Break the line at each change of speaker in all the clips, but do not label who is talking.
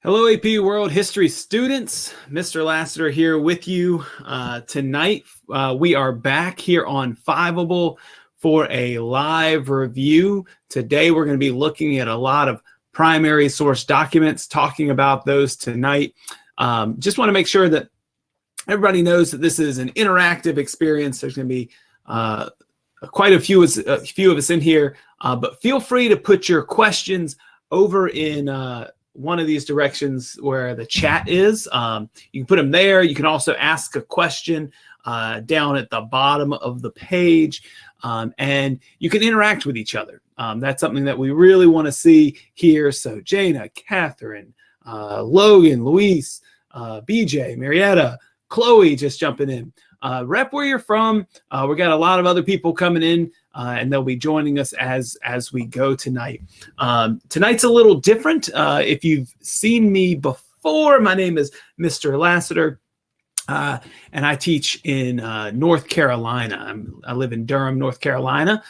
Hello, AP World History students. Mr. Lassiter here with you tonight. We are back here on Fiveable for a live review. Today, we're going to be looking at a lot of primary source documents, talking about those tonight. Just want to make sure that everybody knows that this is an interactive experience. There's going to be quite a few of us in here, but feel free to put your questions over in one of these directions where the chat is. You can put them there. You can also ask a question down at the bottom of the page, and you can interact with each other. That's something that we really want to see here. So Jana, Catherine, Logan, Luis, BJ, Marietta, Chloe just jumping in. Rep where you're from. We got a lot of other people coming in, and they'll be joining us as we go tonight. Tonight's a little different. If you've seen me before, my name is Mr. Lassiter, and I teach in North Carolina. I live in Durham, North Carolina.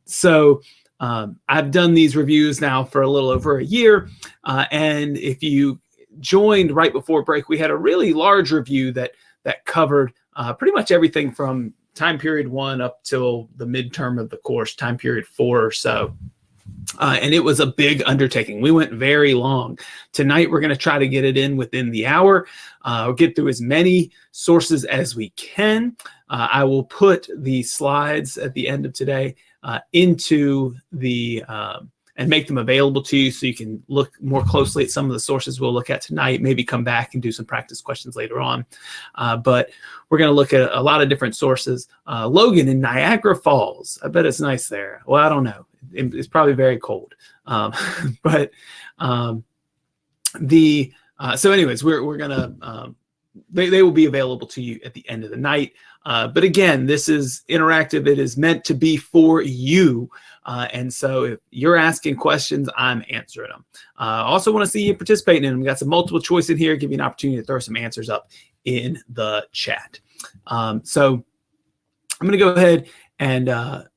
So I've done these reviews now for a little over a year, and if you joined right before break, we had a really large review that covered pretty much everything from time period 1 up till the midterm of the course, time period 4 or so. And it was a big undertaking. We went very long. Tonight, we're going to try to get it in within the hour. We'll get through as many sources as we can. I will put the slides at the end of today into the and make them available to you so you can look more closely at some of the sources we'll look at tonight, maybe come back and do some practice questions later on. But we're going to look at a lot of different sources. Logan in Niagara Falls. I bet it's nice there. Well, I don't know. It's probably very cold. So anyways, we're going to, they will be available to you at the end of the night. But again, this is interactive. It is meant to be for you. And so if you're asking questions, I'm answering them. I also want to see you participating in them. We got some multiple choice in here, give you an opportunity to throw some answers up in the chat. So I'm going to go ahead and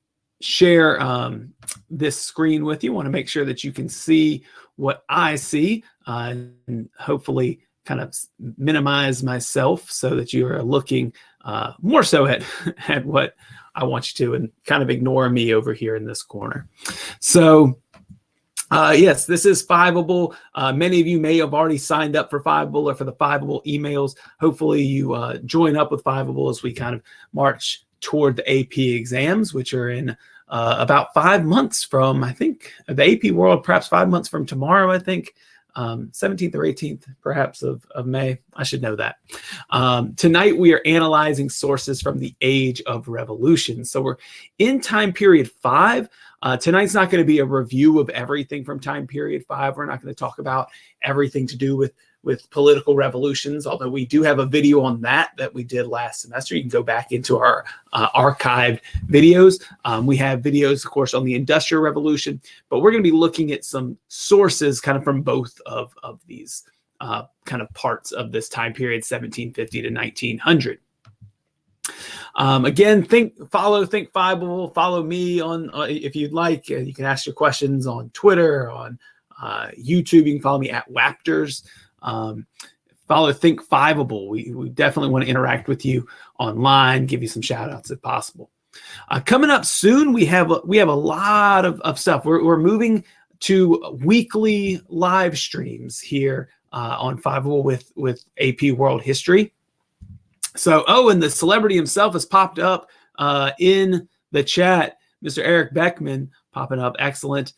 share this screen with you. I want to make sure that you can see what I see, and hopefully kind of minimize myself so that you are looking more so at what I want you to, and kind of ignore me over here in this corner. So yes, this is Fiveable. Many of you may have already signed up for Fiveable or for the Fiveable emails. Hopefully you join up with Fiveable as we kind of march toward the AP exams, which are in about 5 months from, I think, the AP World, perhaps 5 months from tomorrow, I think. 17th or 18th, perhaps, of May. I should know that. Tonight, we are analyzing sources from the Age of Revolution. So we're in time period 5. Tonight's not going to be a review of everything from time period 5. We're not going to talk about everything to do with political revolutions, although we do have a video on that we did last semester. You can go back into our archived videos. We have videos, of course, on the Industrial Revolution, but we're going to be looking at some sources kind of from both of these kind of parts of this time period, 1750 to 1900. Again, think Fiveable, follow me on if you'd like. You can ask your questions on Twitter, on YouTube. You can follow me at Wapters. Follow Think Fiveable. We definitely want to interact with you online, give you some shout outs if possible. Coming up soon, we have a lot of stuff. We're moving to weekly live streams here on Fiveable with AP World History. So, and the celebrity himself has popped up in the chat. Mr. Eric Beckman popping up. Excellent.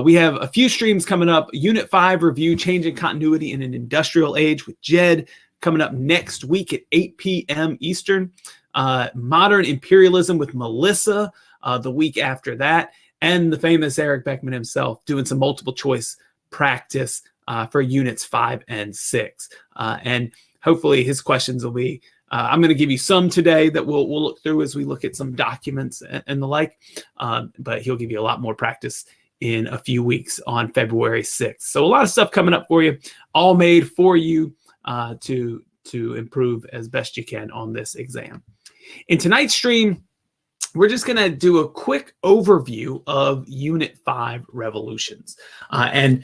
We have a few streams coming up. Unit 5 review, Changing Continuity in an Industrial Age with Jed, coming up next week at 8 p.m. Eastern. Modern Imperialism with Melissa the week after that. And the famous Eric Beckman himself doing some multiple choice practice for units 5 and 6. And hopefully his questions will be, I'm going to give you some today that we'll look through as we look at some documents and the like. But he'll give you a lot more practice in a few weeks on February 6th. So a lot of stuff coming up for you, all made for you to improve as best you can on this exam. In tonight's stream, we're just going to do a quick overview of Unit 5 revolutions. And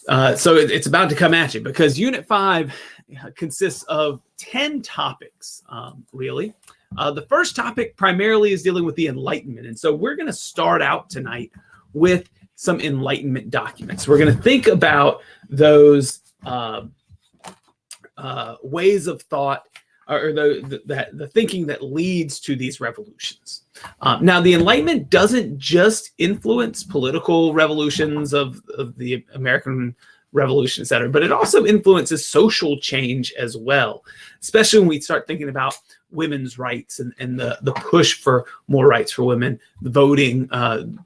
So it's about to come at you, because Unit 5 consists of 10 topics, really. The first topic primarily is dealing with the Enlightenment. And so we're going to start out tonight with some Enlightenment documents. We're going to think about those ways of thought, or the thinking that leads to these revolutions. Now, the Enlightenment doesn't just influence political revolutions of the American Revolution, et cetera, but it also influences social change as well, especially when we start thinking about women's rights and the push for more rights for women, the voting,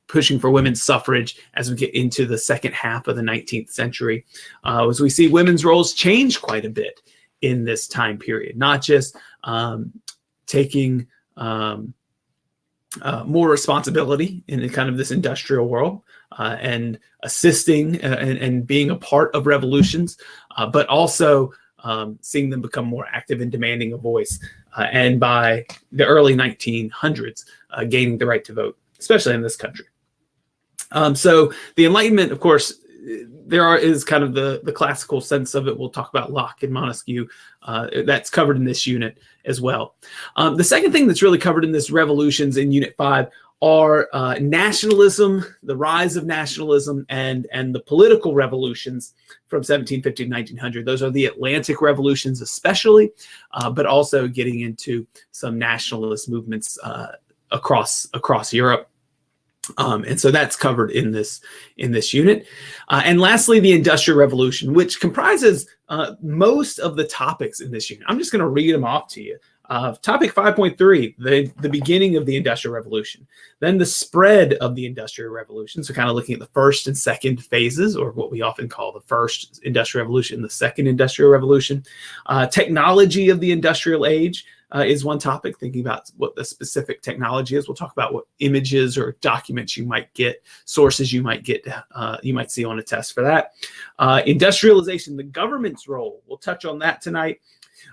pushing for women's suffrage as we get into the second half of the 19th century, as we see women's roles change quite a bit in this time period, not just taking more responsibility in kind of this industrial world and assisting and being a part of revolutions, but also seeing them become more active and demanding a voice. And by the early 1900s, gaining the right to vote, especially in this country. So the Enlightenment, of course, is kind of the classical sense of it. We'll talk about Locke and Montesquieu. That's covered in this unit as well. The second thing that's really covered in this revolutions in Unit 5 are nationalism, the rise of nationalism, and the political revolutions from 1750 to 1900. Those are the Atlantic revolutions especially, but also getting into some nationalist movements across Europe. And so that's covered in this unit. And lastly, the Industrial Revolution, which comprises most of the topics in this unit. I'm just going to read them off to you. Topic 5.3, the beginning of the Industrial Revolution. Then the spread of the Industrial Revolution. So kind of looking at the first and second phases, or what we often call the first Industrial Revolution, the second Industrial Revolution. Technology of the Industrial Age is one topic, thinking about what the specific technology is. We'll talk about what images or documents you might get, sources you might get, you might see on a test for that. Industrialization, the government's role. We'll touch on that tonight.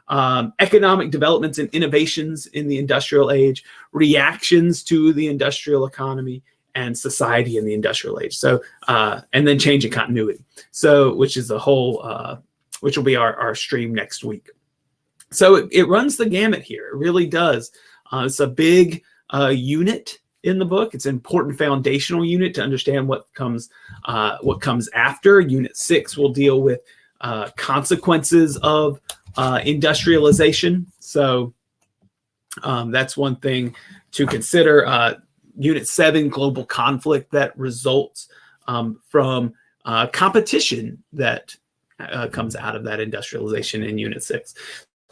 Economic developments and innovations in the industrial age, reactions to the industrial economy, and society in the industrial age. So, and then change and continuity. So, which is the whole, which will be our stream next week. So it runs the gamut here. It really does. It's a big unit in the book. It's an important foundational unit to understand what comes after. Unit 6 will deal with consequences of industrialization. So that's one thing to consider. Unit 7, global conflict that results from competition that comes out of that industrialization in Unit 6.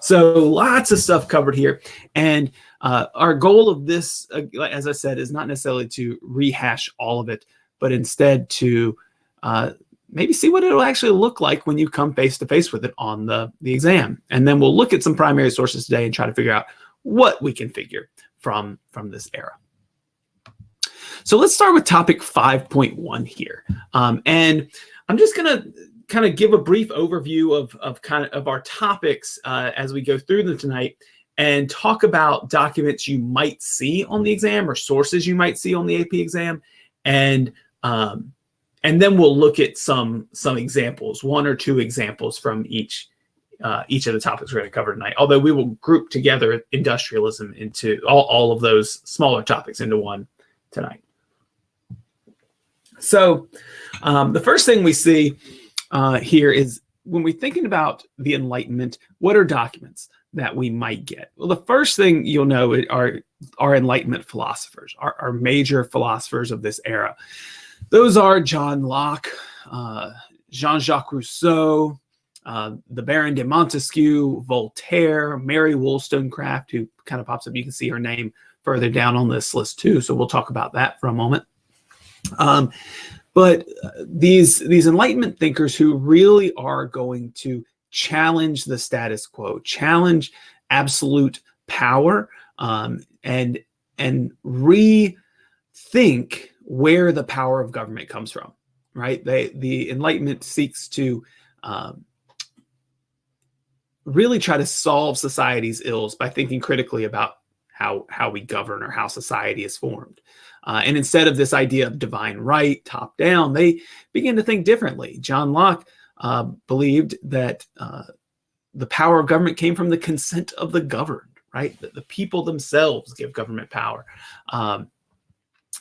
So lots of stuff covered here. And our goal of this, as I said, is not necessarily to rehash all of it, but instead to maybe see what it'll actually look like when you come face to face with it on the exam. And then we'll look at some primary sources today and try to figure out what we can figure from this era. So let's start with topic 5.1 here. And I'm just going to kind of give a brief overview of our topics as we go through them tonight, and talk about documents you might see on the exam or sources you might see on the AP exam, and then we'll look at some examples, one or two examples from each of the topics we're going to cover tonight. Although we will group together industrialism into all of those smaller topics into one tonight. So the first thing we see here is, when we're thinking about the Enlightenment, what are documents that we might get? Well, the first thing you'll know are Enlightenment philosophers, our major philosophers of this era. Those are John Locke, Jean-Jacques Rousseau, the Baron de Montesquieu, Voltaire, Mary Wollstonecraft, who kind of pops up. You can see her name further down on this list too, so we'll talk about that for a moment. But these Enlightenment thinkers who really are going to challenge the status quo, challenge absolute power, and rethink where the power of government comes from. Right? The Enlightenment seeks to really try to solve society's ills by thinking critically about how we govern or how society is formed. And instead of this idea of divine right, top down, they begin to think differently. John Locke believed that the power of government came from the consent of the governed, right? The people themselves give government power.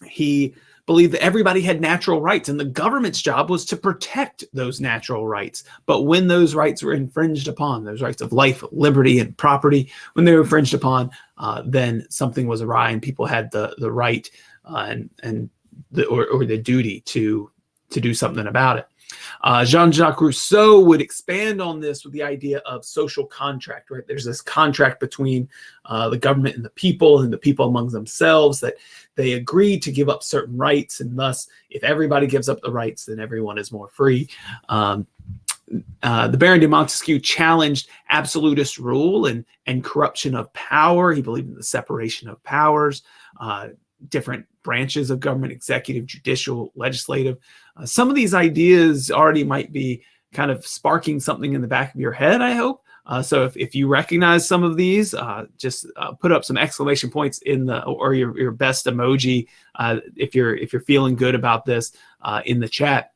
He believed that everybody had natural rights, and the government's job was to protect those natural rights. But when those rights were infringed upon, those rights of life, liberty, and property, when they were infringed upon, then something was awry, and people had the right and the duty to do something about it. Jean-Jacques Rousseau would expand on this with the idea of social contract, right? There's this contract between the government and the people among themselves, that they agree to give up certain rights, and thus, if everybody gives up the rights, then everyone is more free. The Baron de Montesquieu challenged absolutist rule and corruption of power. He believed in the separation of powers, different branches of government, executive, judicial, legislative. Some of these ideas already might be kind of sparking something in the back of your head, I hope. So if you recognize some of these, just put up some exclamation points in or your best emoji if you're feeling good about this in the chat.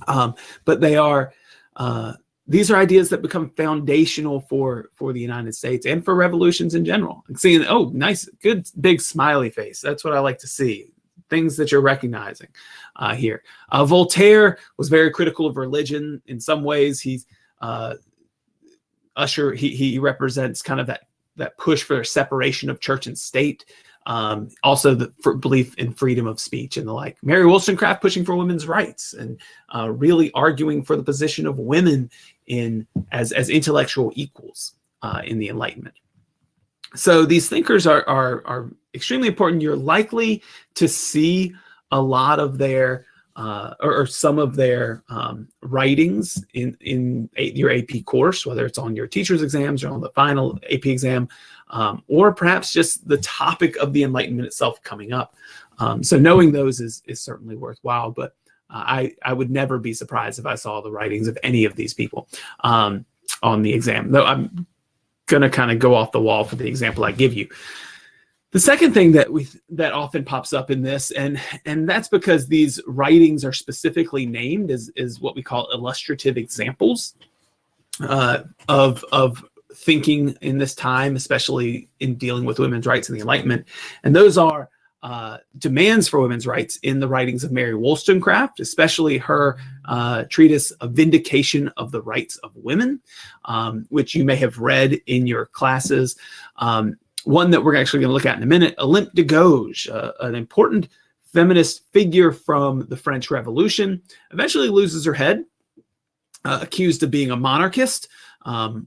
But these are ideas that become foundational for the United States and for revolutions in general. Seeing, oh, nice, good big smiley face. That's what I like to see. Things that you're recognizing here. Voltaire was very critical of religion. In some ways, he represents kind of that push for separation of church and state. Also the belief in freedom of speech and the like. Mary Wollstonecraft pushing for women's rights and really arguing for the position of women as intellectual equals in the Enlightenment. So these thinkers are extremely important. You're likely to see a lot of their or some of their writings in your AP course, whether it's on your teacher's exams or on the final AP exam, or perhaps just the topic of the Enlightenment itself coming up. So knowing those is certainly worthwhile, but I would never be surprised if I saw the writings of any of these people on the exam, though I'm going to kind of go off the wall for the example I give you. The second thing that often pops up in this, and that's because these writings are specifically named is what we call illustrative examples of thinking in this time, especially in dealing with women's rights and the Enlightenment. And those are demands for women's rights in the writings of Mary Wollstonecraft, especially her treatise, A Vindication of the Rights of Women, which you may have read in your classes. One that we're actually going to look at in a minute, Olympe de Gouges, an important feminist figure from the French Revolution, eventually loses her head, accused of being a monarchist and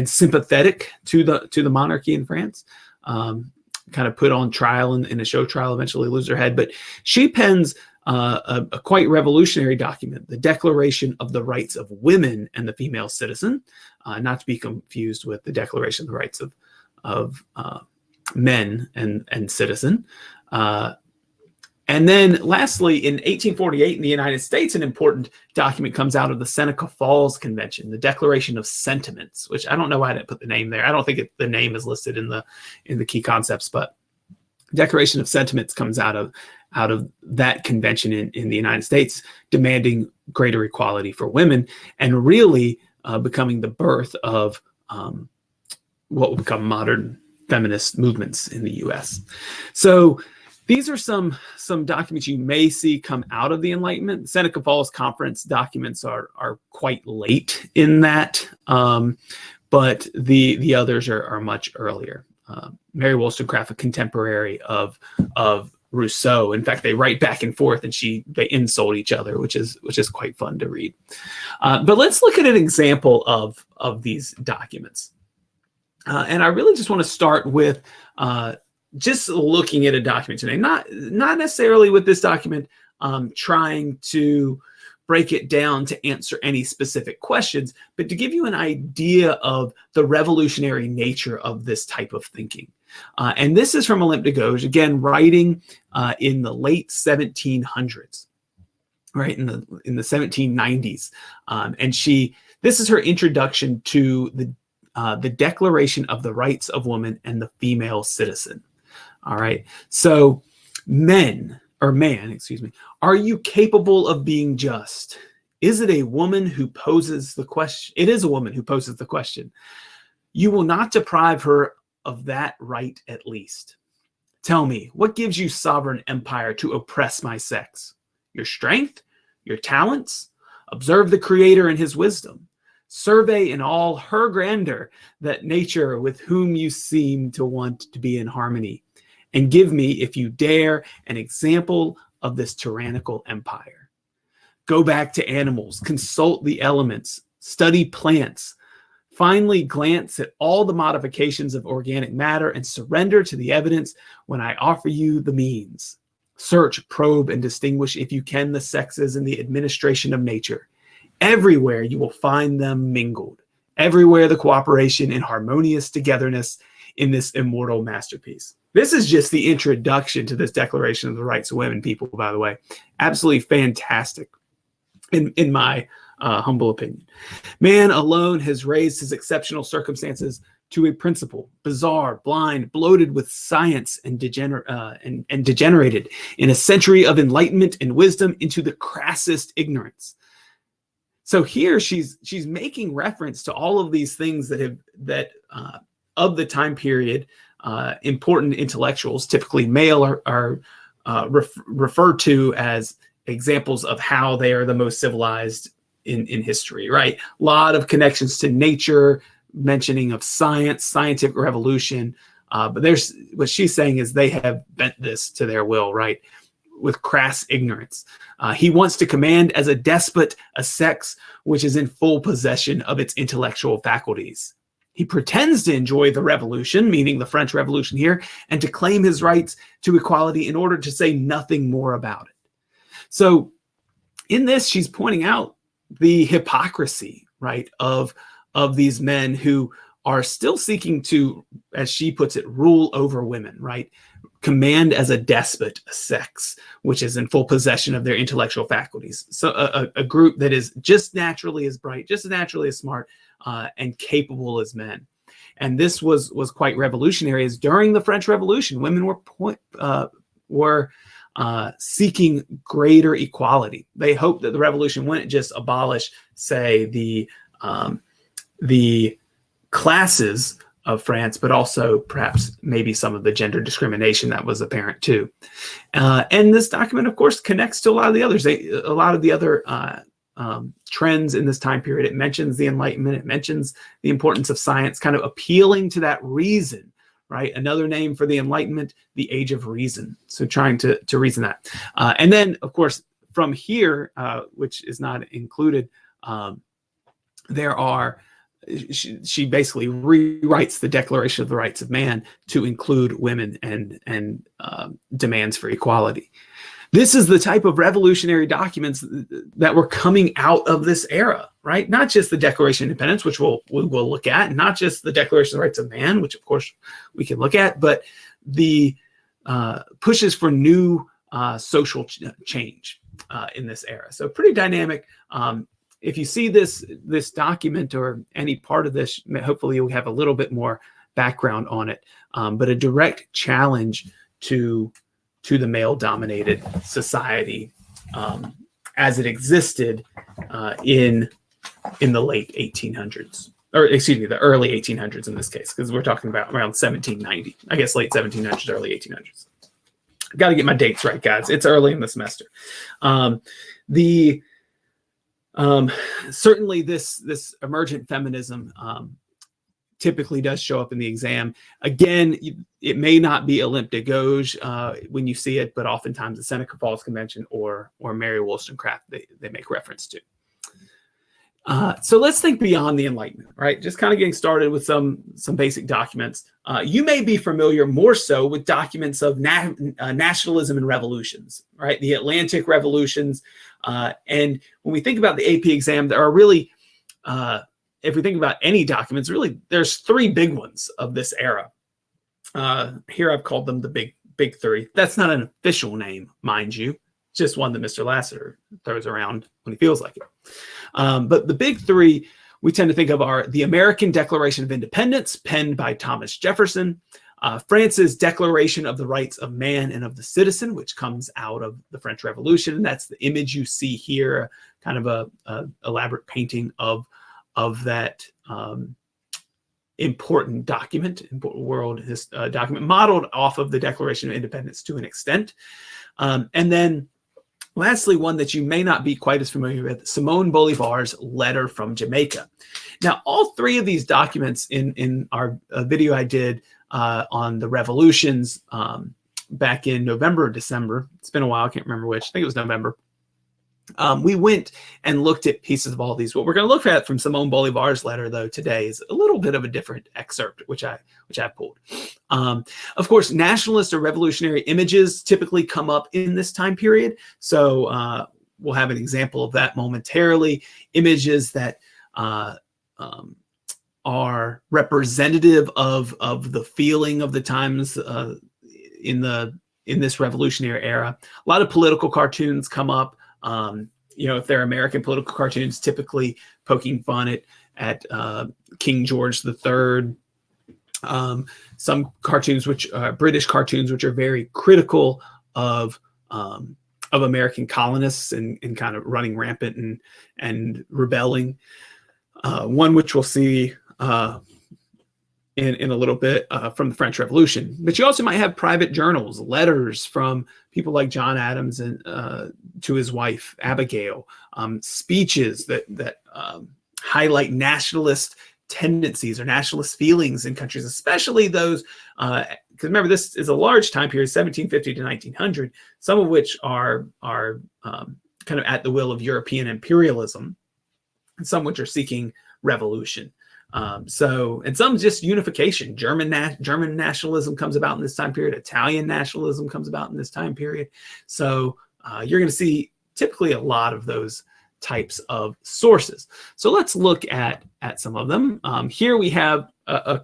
sympathetic to the monarchy in France. Kind of put on trial in a show trial, eventually lose her head. But she pens a quite revolutionary document, the Declaration of the Rights of Women and the Female Citizen, not to be confused with the Declaration of the Rights of Men and Citizen. And then lastly, in 1848 in the United States, an important document comes out of the Seneca Falls Convention, the Declaration of Sentiments, which I don't know why I didn't put the name there. I don't think the name is listed in the key concepts, but Declaration of Sentiments comes out of that convention in the United States, demanding greater equality for women and really becoming the birth of what will become modern feminist movements in the U.S. So these are some documents you may see come out of the Enlightenment. The Seneca Falls Conference documents are quite late in that, but the others are much earlier. Mary Wollstonecraft, a contemporary of Rousseau. In fact, they write back and forth, and they insult each other, which is quite fun to read. But let's look at an example of these documents. And I really just want to start with just looking at a document today, not necessarily with this document, trying to break it down to answer any specific questions, but to give you an idea of the revolutionary nature of this type of thinking. And this is from Olympe de Gouges, again, writing in the late 1700s, right, in the 1790s. And this is her introduction to the Declaration of the Rights of Woman and the Female Citizen. All right. So man, are you capable of being just? Is it a woman who poses the question? It is a woman who poses the question. You will not deprive her of that right at least. Tell me, what gives you sovereign empire to oppress my sex? Your strength? Your talents? Observe the Creator and his wisdom. Survey in all her grandeur that nature with whom you seem to want to be in harmony. And give me, if you dare, an example of this tyrannical empire. Go back to animals, consult the elements, study plants, finally glance at all the modifications of organic matter and surrender to the evidence when I offer you the means. Search, probe, and distinguish, if you can, the sexes in the administration of nature. Everywhere you will find them mingled. Everywhere the cooperation and harmonious togetherness in this immortal masterpiece. This is just the introduction to this Declaration of the Rights of Women, people, by the way. Absolutely fantastic, in my humble opinion. Man alone has raised his exceptional circumstances to a principle, bizarre, blind, bloated with science, and degenerated in a century of enlightenment and wisdom into the crassest ignorance. So here she's making reference to all of these things that of the time period, important intellectuals, typically male, are referred to as examples of how they are the most civilized in history, right? A lot of connections to nature, mentioning of science, scientific revolution. But there's what she's saying is they have bent this to their will, right? With crass ignorance. He wants to command as a despot a sex which is in full possession of its intellectual faculties. He pretends to enjoy the revolution, meaning the French Revolution here, and to claim his rights to equality in order to say nothing more about it. So in this, she's pointing out the hypocrisy, right, of these men who are still seeking to, as she puts it, rule over women, right? Command as a despot a sex which is in full possession of their intellectual faculties. So a group that is just naturally as bright, just naturally as smart, and capable as men. And this was quite revolutionary, as during the French Revolution, women were seeking greater equality. They hoped that the revolution wouldn't just abolish, say, the classes of France, but also perhaps maybe some of the gender discrimination that was apparent too. And this document, of course, connects to a lot of the others. A lot of the other trends in this time period. It mentions the Enlightenment. It mentions the importance of science, kind of appealing to that reason, right? Another name for the Enlightenment, the Age of Reason. So trying to reason that. And then, of course, from here, which is not included, there are, she basically rewrites the Declaration of the Rights of Man to include women and demands for equality. This is the type of revolutionary documents that were coming out of this era, right? Not just the Declaration of Independence, which we'll look at, and not just the Declaration of the Rights of Man, which of course we can look at, but the pushes for new social change in this era. So pretty dynamic. If you see this document or any part of this, hopefully you'll have a little bit more background on it. But a direct challenge to the male-dominated society as it existed in the late 1800s, or excuse me, the early 1800s in this case, because we're talking about around 1790. I guess late 1700s, early 1800s. Got to get my dates right, guys. It's early in the semester. Certainly this emergent feminism typically does show up in the exam. Again, it may not be Olympe de Gouges when you see it, but oftentimes the Seneca Falls Convention or Mary Wollstonecraft they make reference to. So let's think beyond the Enlightenment, right? Just kind of getting started with some basic documents. You may be familiar more so with documents of nationalism and revolutions, right? The Atlantic revolutions. And when we think about the AP exam, there are really, if we think about any documents, really, there's three big ones of this era. Here I've called them the big three. That's not an official name, mind you. It's just one that Mr. Lassiter throws around when he feels like it. But the big three we tend to think of the American Declaration of Independence, penned by Thomas Jefferson, France's Declaration of the Rights of Man and of the Citizen, which comes out of the French Revolution. And that's the image you see here, kind of a elaborate painting of that important document, important world document, modeled off of the Declaration of Independence to an extent. And then lastly, one that you may not be quite as familiar with, Simón Bolivar's Letter from Jamaica. Now, all three of these documents in our video I did on the revolutions back in November or December, it's been a while, I can't remember which, I think it was November. We went and looked at pieces of all these. What we're going to look at from Simón Bolivar's letter, though, today is a little bit of a different excerpt, which I pulled. Of course, nationalist or revolutionary images typically come up in this time period. So we'll have an example of that momentarily. Images that are representative of the feeling of the times in this revolutionary era. A lot of political cartoons come up. If they're American political cartoons, typically poking fun at King George III. Some cartoons, British cartoons, which are very critical of American colonists and kind of running rampant and rebelling. One which we'll see in a little bit from the French Revolution. But you also might have private journals, letters from people like John Adams and to his wife Abigail, speeches that highlight nationalist tendencies or nationalist feelings in countries, especially those. Because remember, this is a large time period, 1750 to 1900, some of which are kind of at the will of European imperialism, and some which are seeking revolution. And some just unification. German nationalism comes about in this time period. Italian nationalism comes about in this time period. So you're going to see typically a lot of those types of sources. So let's look at some of them. Here we have a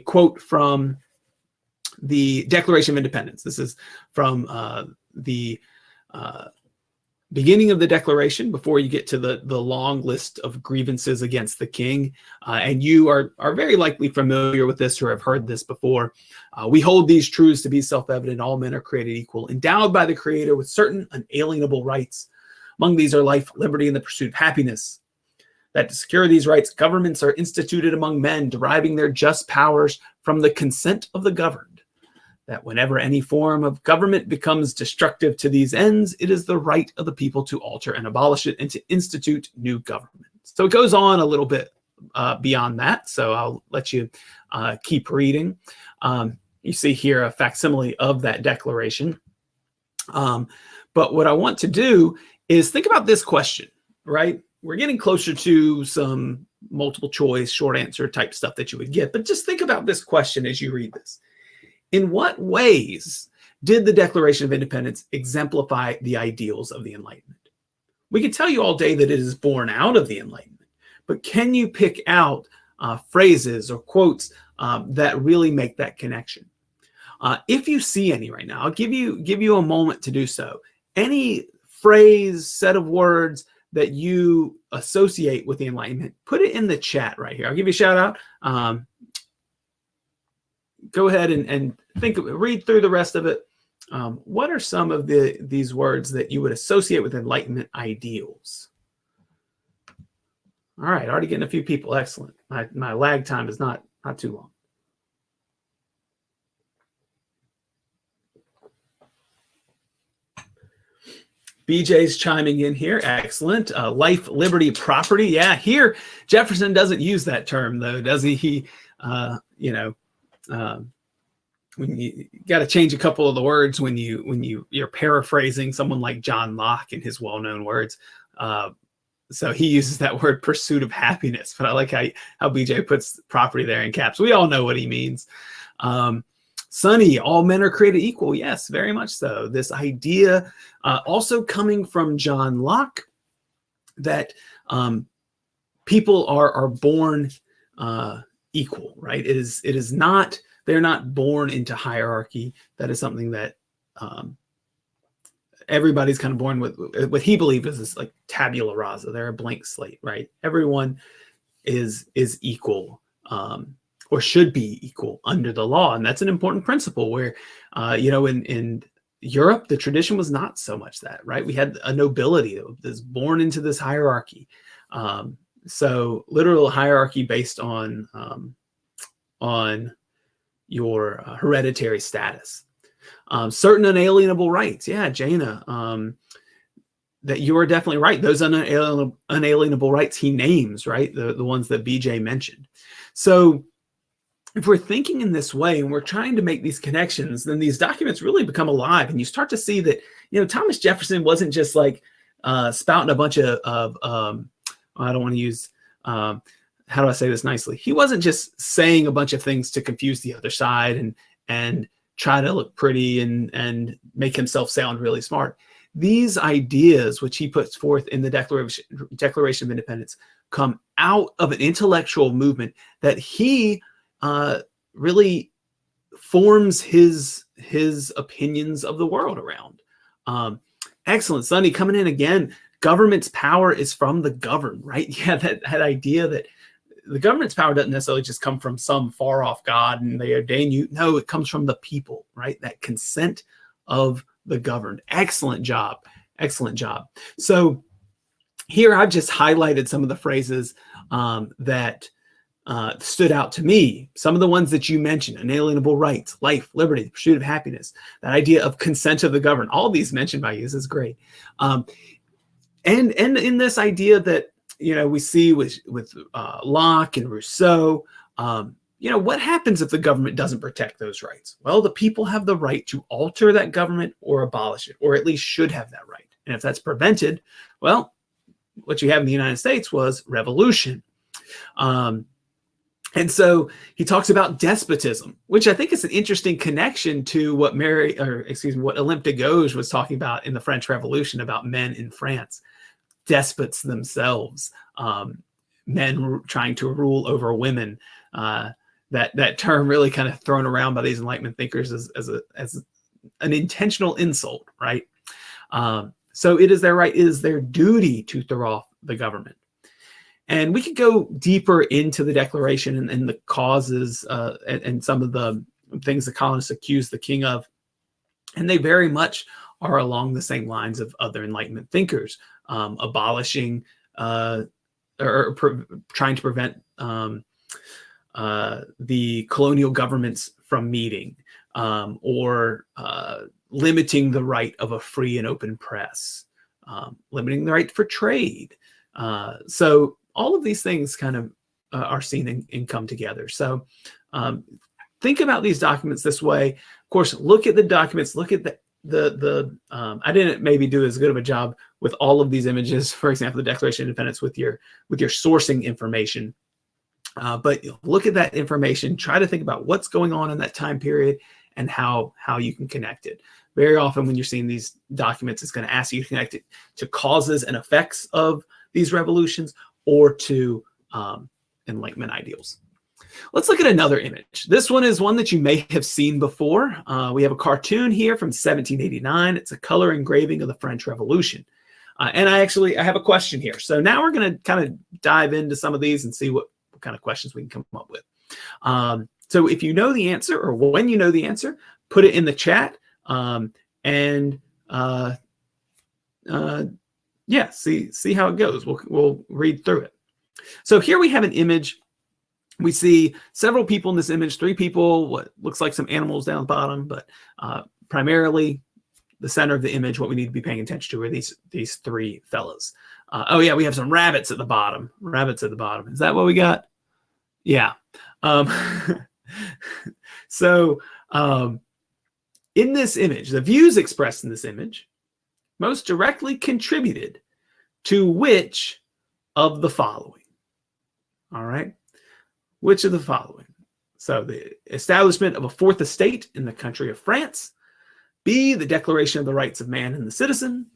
quote from the Declaration of Independence. This is from the beginning of the Declaration, before you get to the long list of grievances against the king. And you are very likely familiar with this or have heard this before. We hold these truths to be self-evident. All men are created equal, endowed by the Creator with certain unalienable rights. Among these are life, liberty, and the pursuit of happiness. That to secure these rights, governments are instituted among men, deriving their just powers from the consent of the governed. That whenever any form of government becomes destructive to these ends, it is the right of the people to alter and abolish it and to institute new government. So it goes on a little bit beyond that. So I'll let you keep reading. You see here a facsimile of that declaration. But what I want to do is think about this question, right? We're getting closer to some multiple choice, short answer type stuff that you would get. But just think about this question as you read this. In what ways did the Declaration of Independence exemplify the ideals of the Enlightenment? We could tell you all day that it is born out of the Enlightenment, but can you pick out phrases or quotes that really make that connection? If you see any right now, I'll give you a moment to do so. Any phrase, set of words that you associate with the Enlightenment, put it in the chat right here. I'll give you a shout out. Go ahead and read through the rest of it. What are some of these words that you would associate with Enlightenment ideals? All right, already getting a few people. Excellent. My lag time is not too long. BJ's chiming in here. Excellent. Life, liberty, property. Yeah, here Jefferson doesn't use that term though, does he? When you got to change a couple of the words when you're paraphrasing someone like John Locke in his well-known words. So he uses that word pursuit of happiness, but I like how BJ puts property there in caps. We all know what he means. Sonny, all men are created equal. Yes, very much so. This idea also coming from John Locke that people are born equal, right? It is not, they're not born into hierarchy. That is something that everybody's kind of born with what he believed was this like tabula rasa. They're a blank slate, right? Everyone is equal, or should be equal under the law. And that's an important principle where, in Europe, the tradition was not so much that, right? We had a nobility that was born into this hierarchy. So literal hierarchy based on your hereditary status. Certain unalienable rights. Yeah, Jaina, that you are definitely right. Those unalienable rights he names, right? The ones that BJ mentioned. So if we're thinking in this way and we're trying to make these connections, then these documents really become alive. And you start to see that, Thomas Jefferson wasn't just like spouting a bunch of I don't want to use, how do I say this nicely? He wasn't just saying a bunch of things to confuse the other side and try to look pretty and make himself sound really smart. These ideas, which he puts forth in the Declaration of Independence, come out of an intellectual movement that he really forms his opinions of the world around. Excellent. Sunny coming in again. Government's power is from the governed, right? Yeah, that idea that the government's power doesn't necessarily just come from some far off God and they ordain you. No, it comes from the people, right? That consent of the governed. Excellent job. Excellent job. So here I've just highlighted some of the phrases that stood out to me. Some of the ones that you mentioned: inalienable rights, life, liberty, the pursuit of happiness, that idea of consent of the governed. All these mentioned by you. This is great. And in this idea that, we see with Locke and Rousseau, what happens if the government doesn't protect those rights? Well, the people have the right to alter that government or abolish it, or at least should have that right. And if that's prevented, well, what you have in the United States was revolution. And so he talks about despotism, which I think is an interesting connection to what what Olympe de Gouges was talking about in the French Revolution about men in France, despots themselves, men trying to rule over women. That term really kind of thrown around by these Enlightenment thinkers as an intentional insult, right? So it is their right, it is their duty to throw off the government. And we could go deeper into the Declaration and the causes and some of the things the colonists accused the king of. And they very much are along the same lines of other Enlightenment thinkers, abolishing or trying to prevent the colonial governments from meeting, or limiting the right of a free and open press, limiting the right for trade. So all of these things kind of are seen and come together. So think about these documents this way. Of course, look at the documents, look at I didn't maybe do as good of a job with all of these images, for example, the Declaration of Independence with your sourcing information. But look at that information, try to think about what's going on in that time period and how you can connect it. Very often when you're seeing these documents, it's going to ask you to connect it to causes and effects of these revolutions or to Enlightenment ideals. Let's look at another image. This one is one that you may have seen before. We have a cartoon here from 1789. It's a color engraving of the French Revolution. And I have a question here. So now we're going to kind of dive into some of these and see what kind of questions we can come up with. So if you know the answer, or when you know the answer, put it in the chat. Yeah, see how it goes. We'll read through it. So here we have an image. We see several people in this image, 3 people, what looks like some animals down the bottom, but primarily the center of the image, what we need to be paying attention to are these 3 fellows. Oh yeah, we have some rabbits at the bottom. Rabbits at the bottom. Is that what we got? Yeah. So in this image, the views expressed in this image most directly contributed to which of the following? All right. Which of the following? So the establishment of a 4th estate in the country of France. B, the Declaration of the Rights of Man and the Citizen.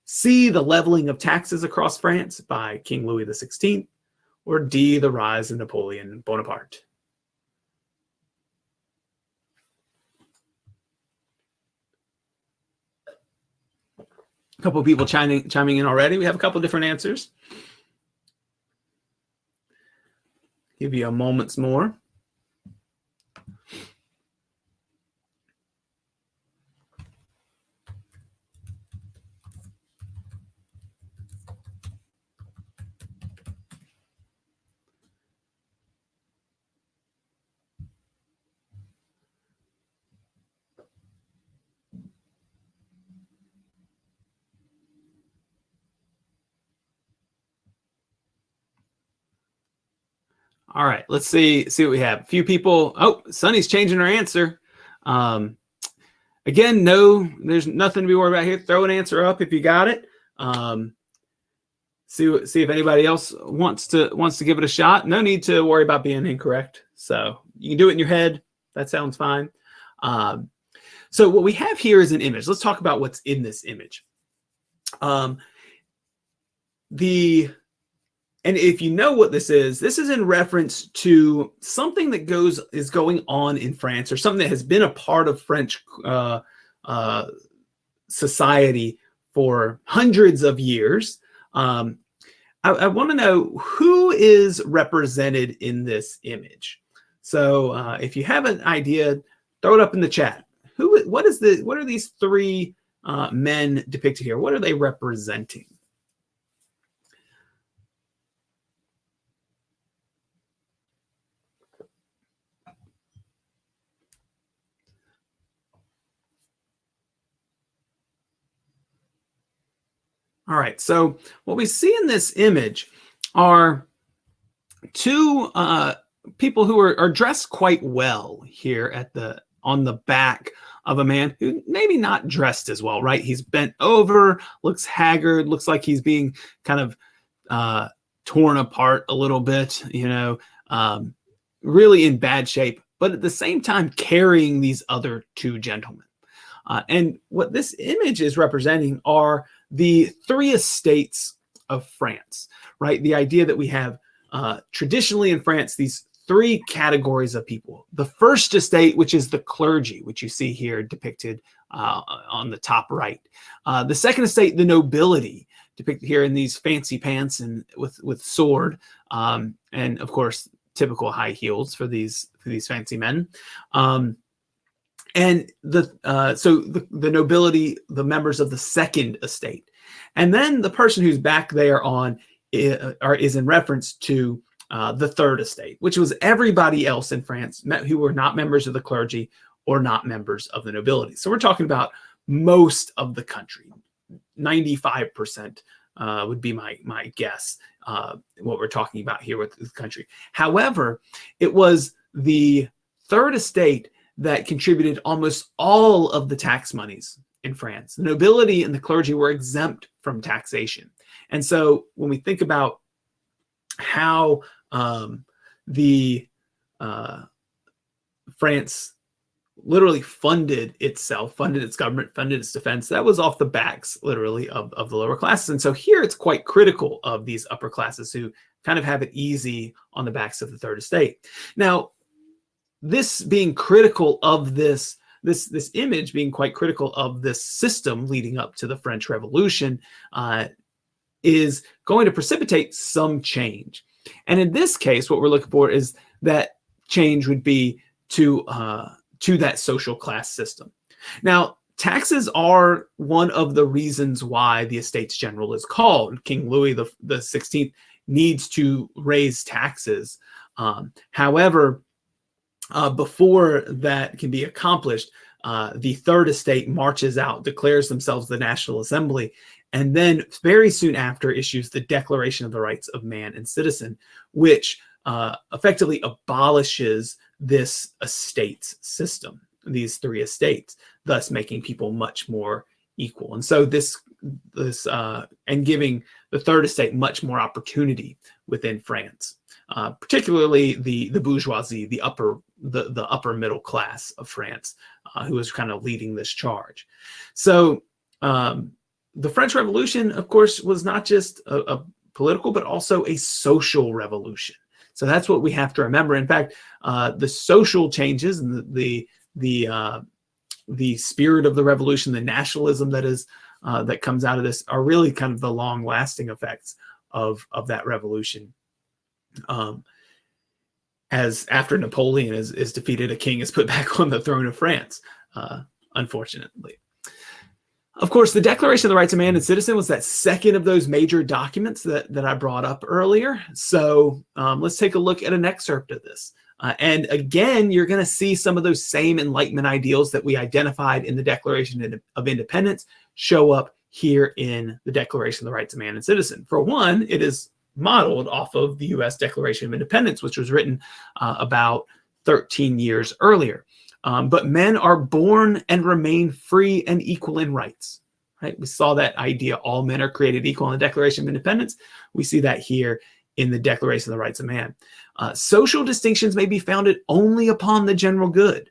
C, the leveling of taxes across France by King Louis XVI. Or D, the rise of Napoleon Bonaparte. A couple of people chiming in already. We have a couple of different answers. Give you a moment's more. All right, let's see what we have. A few people. Oh, Sunny's changing her answer. Again, no, there's nothing to be worried about here. Throw an answer up if you got it. See if anybody else wants to give it a shot. No need to worry about being incorrect. So you can do it in your head. That sounds fine. So what we have here is an image. Let's talk about what's in this image. And if you know what this is in reference to something that is going on in France, or something that has been a part of French society for hundreds of years. I want to know who is represented in this image. So if you have an idea, throw it up in the chat. What are these three men depicted here? What are they representing? All right, so what we see in this image are two people who are dressed quite well here on the back of a man who maybe not dressed as well, right? He's bent over, looks haggard, looks like he's being kind of torn apart a little bit, really in bad shape, but at the same time carrying these other two gentlemen. And what this image is representing are the three estates of France, right? The idea that we have traditionally in France these three categories of people. The first estate, which is the clergy, which you see here depicted on the top right. The second estate, the nobility, depicted here in these fancy pants and with sword, and of course typical high heels for these fancy men. And the nobility, the members of the second estate, and then the person who's back there is in reference to the third estate, which was everybody else in France who were not members of the clergy or not members of the nobility. So we're talking about most of the country. 95% would be my guess. What we're talking about here with the country. However, it was the third estate that contributed almost all of the tax monies in France. The nobility and the clergy were exempt from taxation. And so when we think about how France literally funded itself, funded its government, funded its defense, that was off the backs literally of the lower classes. And so here it's quite critical of these upper classes who kind of have it easy on the backs of the third estate. Now, this being critical of this image being quite critical of this system leading up to the French Revolution is going to precipitate some change. And in this case, what we're looking for is that change would be to that social class system. Now, taxes are one of the reasons why the Estates General is called. King Louis the 16th needs to raise taxes. However, before that can be accomplished, the third estate marches out, declares themselves the National Assembly, and then very soon after issues the Declaration of the Rights of Man and Citizen, which effectively abolishes this estates system, these three estates, thus making people much more equal. And so this and giving the third estate much more opportunity within France, particularly the bourgeoisie, the upper middle class of France, who was kind of leading this charge. So the French Revolution, of course, was not just a political, but also a social revolution. So that's what we have to remember. In fact, the social changes and the spirit of the revolution, the nationalism that is that comes out of this are really kind of the long-lasting effects of that revolution. As after Napoleon is defeated, a king is put back on the throne of France, unfortunately. Of course, the Declaration of the Rights of Man and Citizen was that second of those major documents that I brought up earlier. So let's take a look at an excerpt of this. And again, you're going to see some of those same Enlightenment ideals that we identified in the Declaration of Independence show up here in the Declaration of the Rights of Man and Citizen. For one, it is modeled off of the U.S. Declaration of Independence, which was written about 13 years earlier. But men are born and remain free and equal in rights. Right? We saw that idea, all men are created equal in the Declaration of Independence. We see that here in the Declaration of the Rights of Man. Social distinctions may be founded only upon the general good.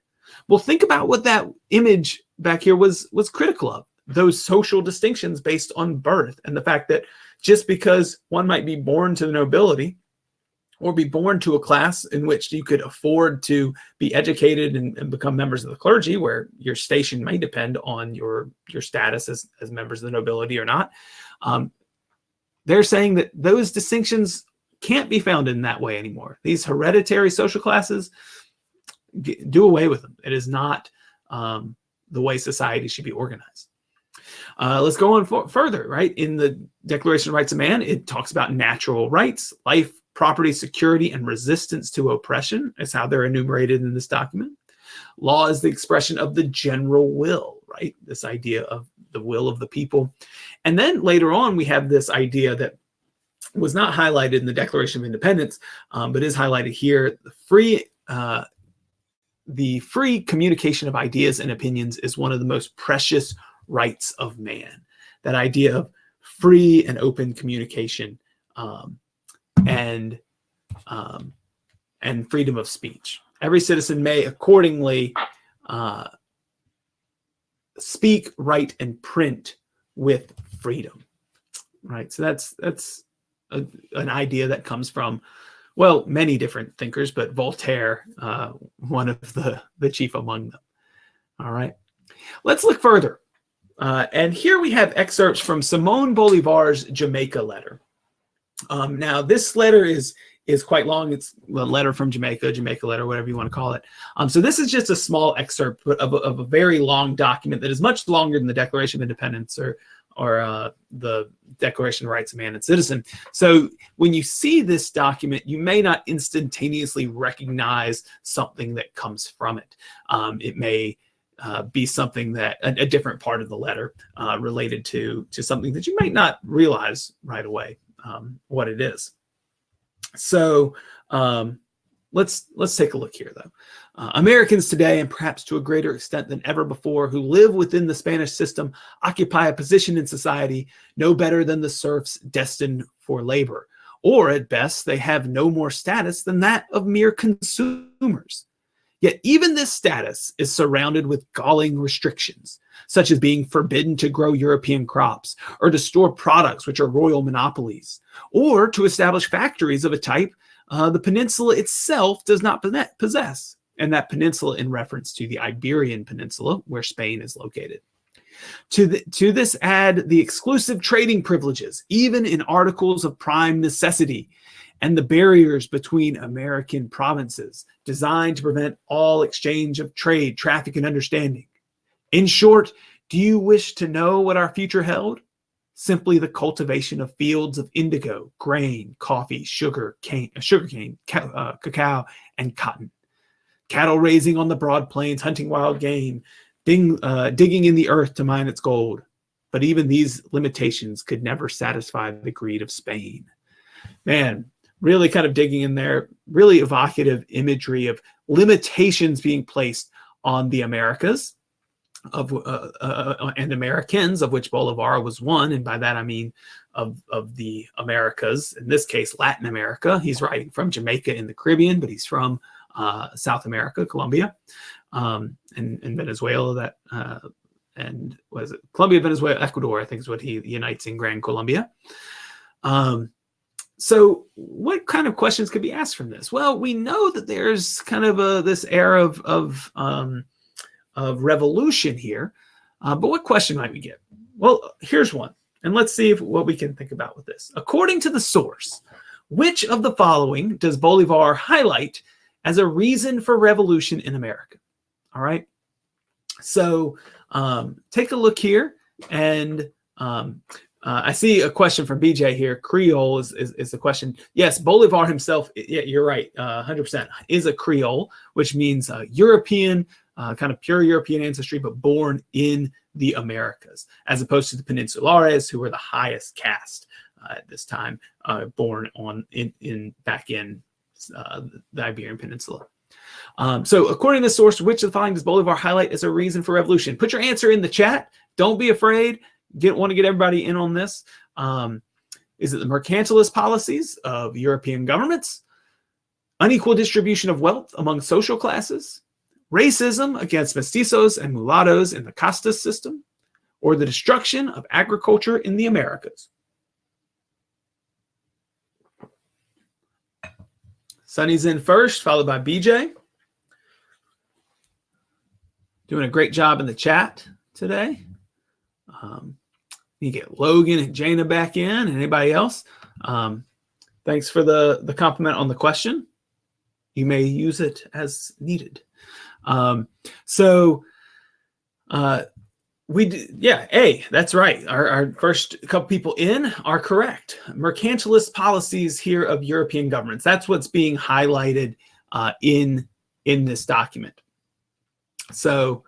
Well, think about what that image back here was critical of. Those social distinctions based on birth, and the fact that just because one might be born to the nobility or be born to a class in which you could afford to be educated and become members of the clergy, where your station may depend on your status as members of the nobility or not, they're saying that those distinctions can't be found in that way anymore. These hereditary social classes, do away with them. It is not the way society should be organized. Let's go on further, right? In the Declaration of Rights of Man, it talks about natural rights, life, property, security, and resistance to oppression. Is how they're enumerated in this document. Law is the expression of the general will, right? This idea of the will of the people. And then later on, we have this idea that was not highlighted in the Declaration of Independence, but is highlighted here. The free communication of ideas and opinions is one of the most precious rights of man. That idea of free and open communication and freedom of speech. Every citizen may accordingly speak, write, and print with freedom. Right. So that's an idea that comes from, well, many different thinkers, but Voltaire, one of the chief among them. All right. Let's look further. And here we have excerpts from Simón Bolívar's Jamaica letter. Now, this letter is quite long. It's a letter from Jamaica letter, whatever you want to call it. So this is just a small excerpt of a very long document that is much longer than the Declaration of Independence or the Declaration of Rights of Man and Citizen. So when you see this document, you may not instantaneously recognize something that comes from it. It may be something that a different part of the letter related to something that you might not realize right away what it is. So let's take a look here, though. Americans today, and perhaps to a greater extent than ever before, who live within the Spanish system, occupy a position in society no better than the serfs destined for labor. Or at best, they have no more status than that of mere consumers. Yet even this status is surrounded with galling restrictions, such as being forbidden to grow European crops, or to store products which are royal monopolies, or to establish factories of a type the peninsula itself does not possess, and that peninsula in reference to the Iberian Peninsula, where Spain is located. To this add the exclusive trading privileges, even in articles of prime necessity, and the barriers between American provinces designed to prevent all exchange of trade, traffic, and understanding. In short, do you wish to know what our future held? Simply the cultivation of fields of indigo, grain, coffee, sugarcane, cacao, and cotton. Cattle raising on the broad plains, hunting wild game, digging in the earth to mine its gold. But even these limitations could never satisfy the greed of Spain. Man, really kind of digging in there, really evocative imagery of limitations being placed on the Americas and Americans, of which Bolivar was one, and by that I mean of the Americas, in this case Latin America. He's writing from Jamaica in the Caribbean, but he's from South America, Colombia, and Venezuela, and was it Colombia, Venezuela, Ecuador, I think is what he unites in Gran Colombia. So what kind of questions could be asked from this? Well, we know that there's kind of this era of revolution here, but what question might we get? Well, here's one. And let's see what we can think about with this. According to the source, which of the following does Bolivar highlight as a reason for revolution in America? All right. So take a look here. And I see a question from BJ here. Creole is the question. Yes, Bolivar himself, yeah, you're right, 100%, is a Creole, which means European, kind of pure European ancestry, but born in the Americas, as opposed to the Peninsulares, who were the highest caste at this time, born back in the Iberian Peninsula. So according to the source, which of the following does Bolivar highlight as a reason for revolution? Put your answer in the chat. Don't be afraid. Want to get everybody in on this. Is it the mercantilist policies of European governments? Unequal distribution of wealth among social classes? Racism against mestizos and mulattoes in the castas system? Or the destruction of agriculture in the Americas? Sunny's in first, followed by BJ. Doing a great job in the chat today. You get Logan and Jana back in, and anybody else. Thanks for the compliment on the question. You may use it as needed. That's right. Our first couple people in are correct. Mercantilist policies here of European governments. That's what's being highlighted in this document. So,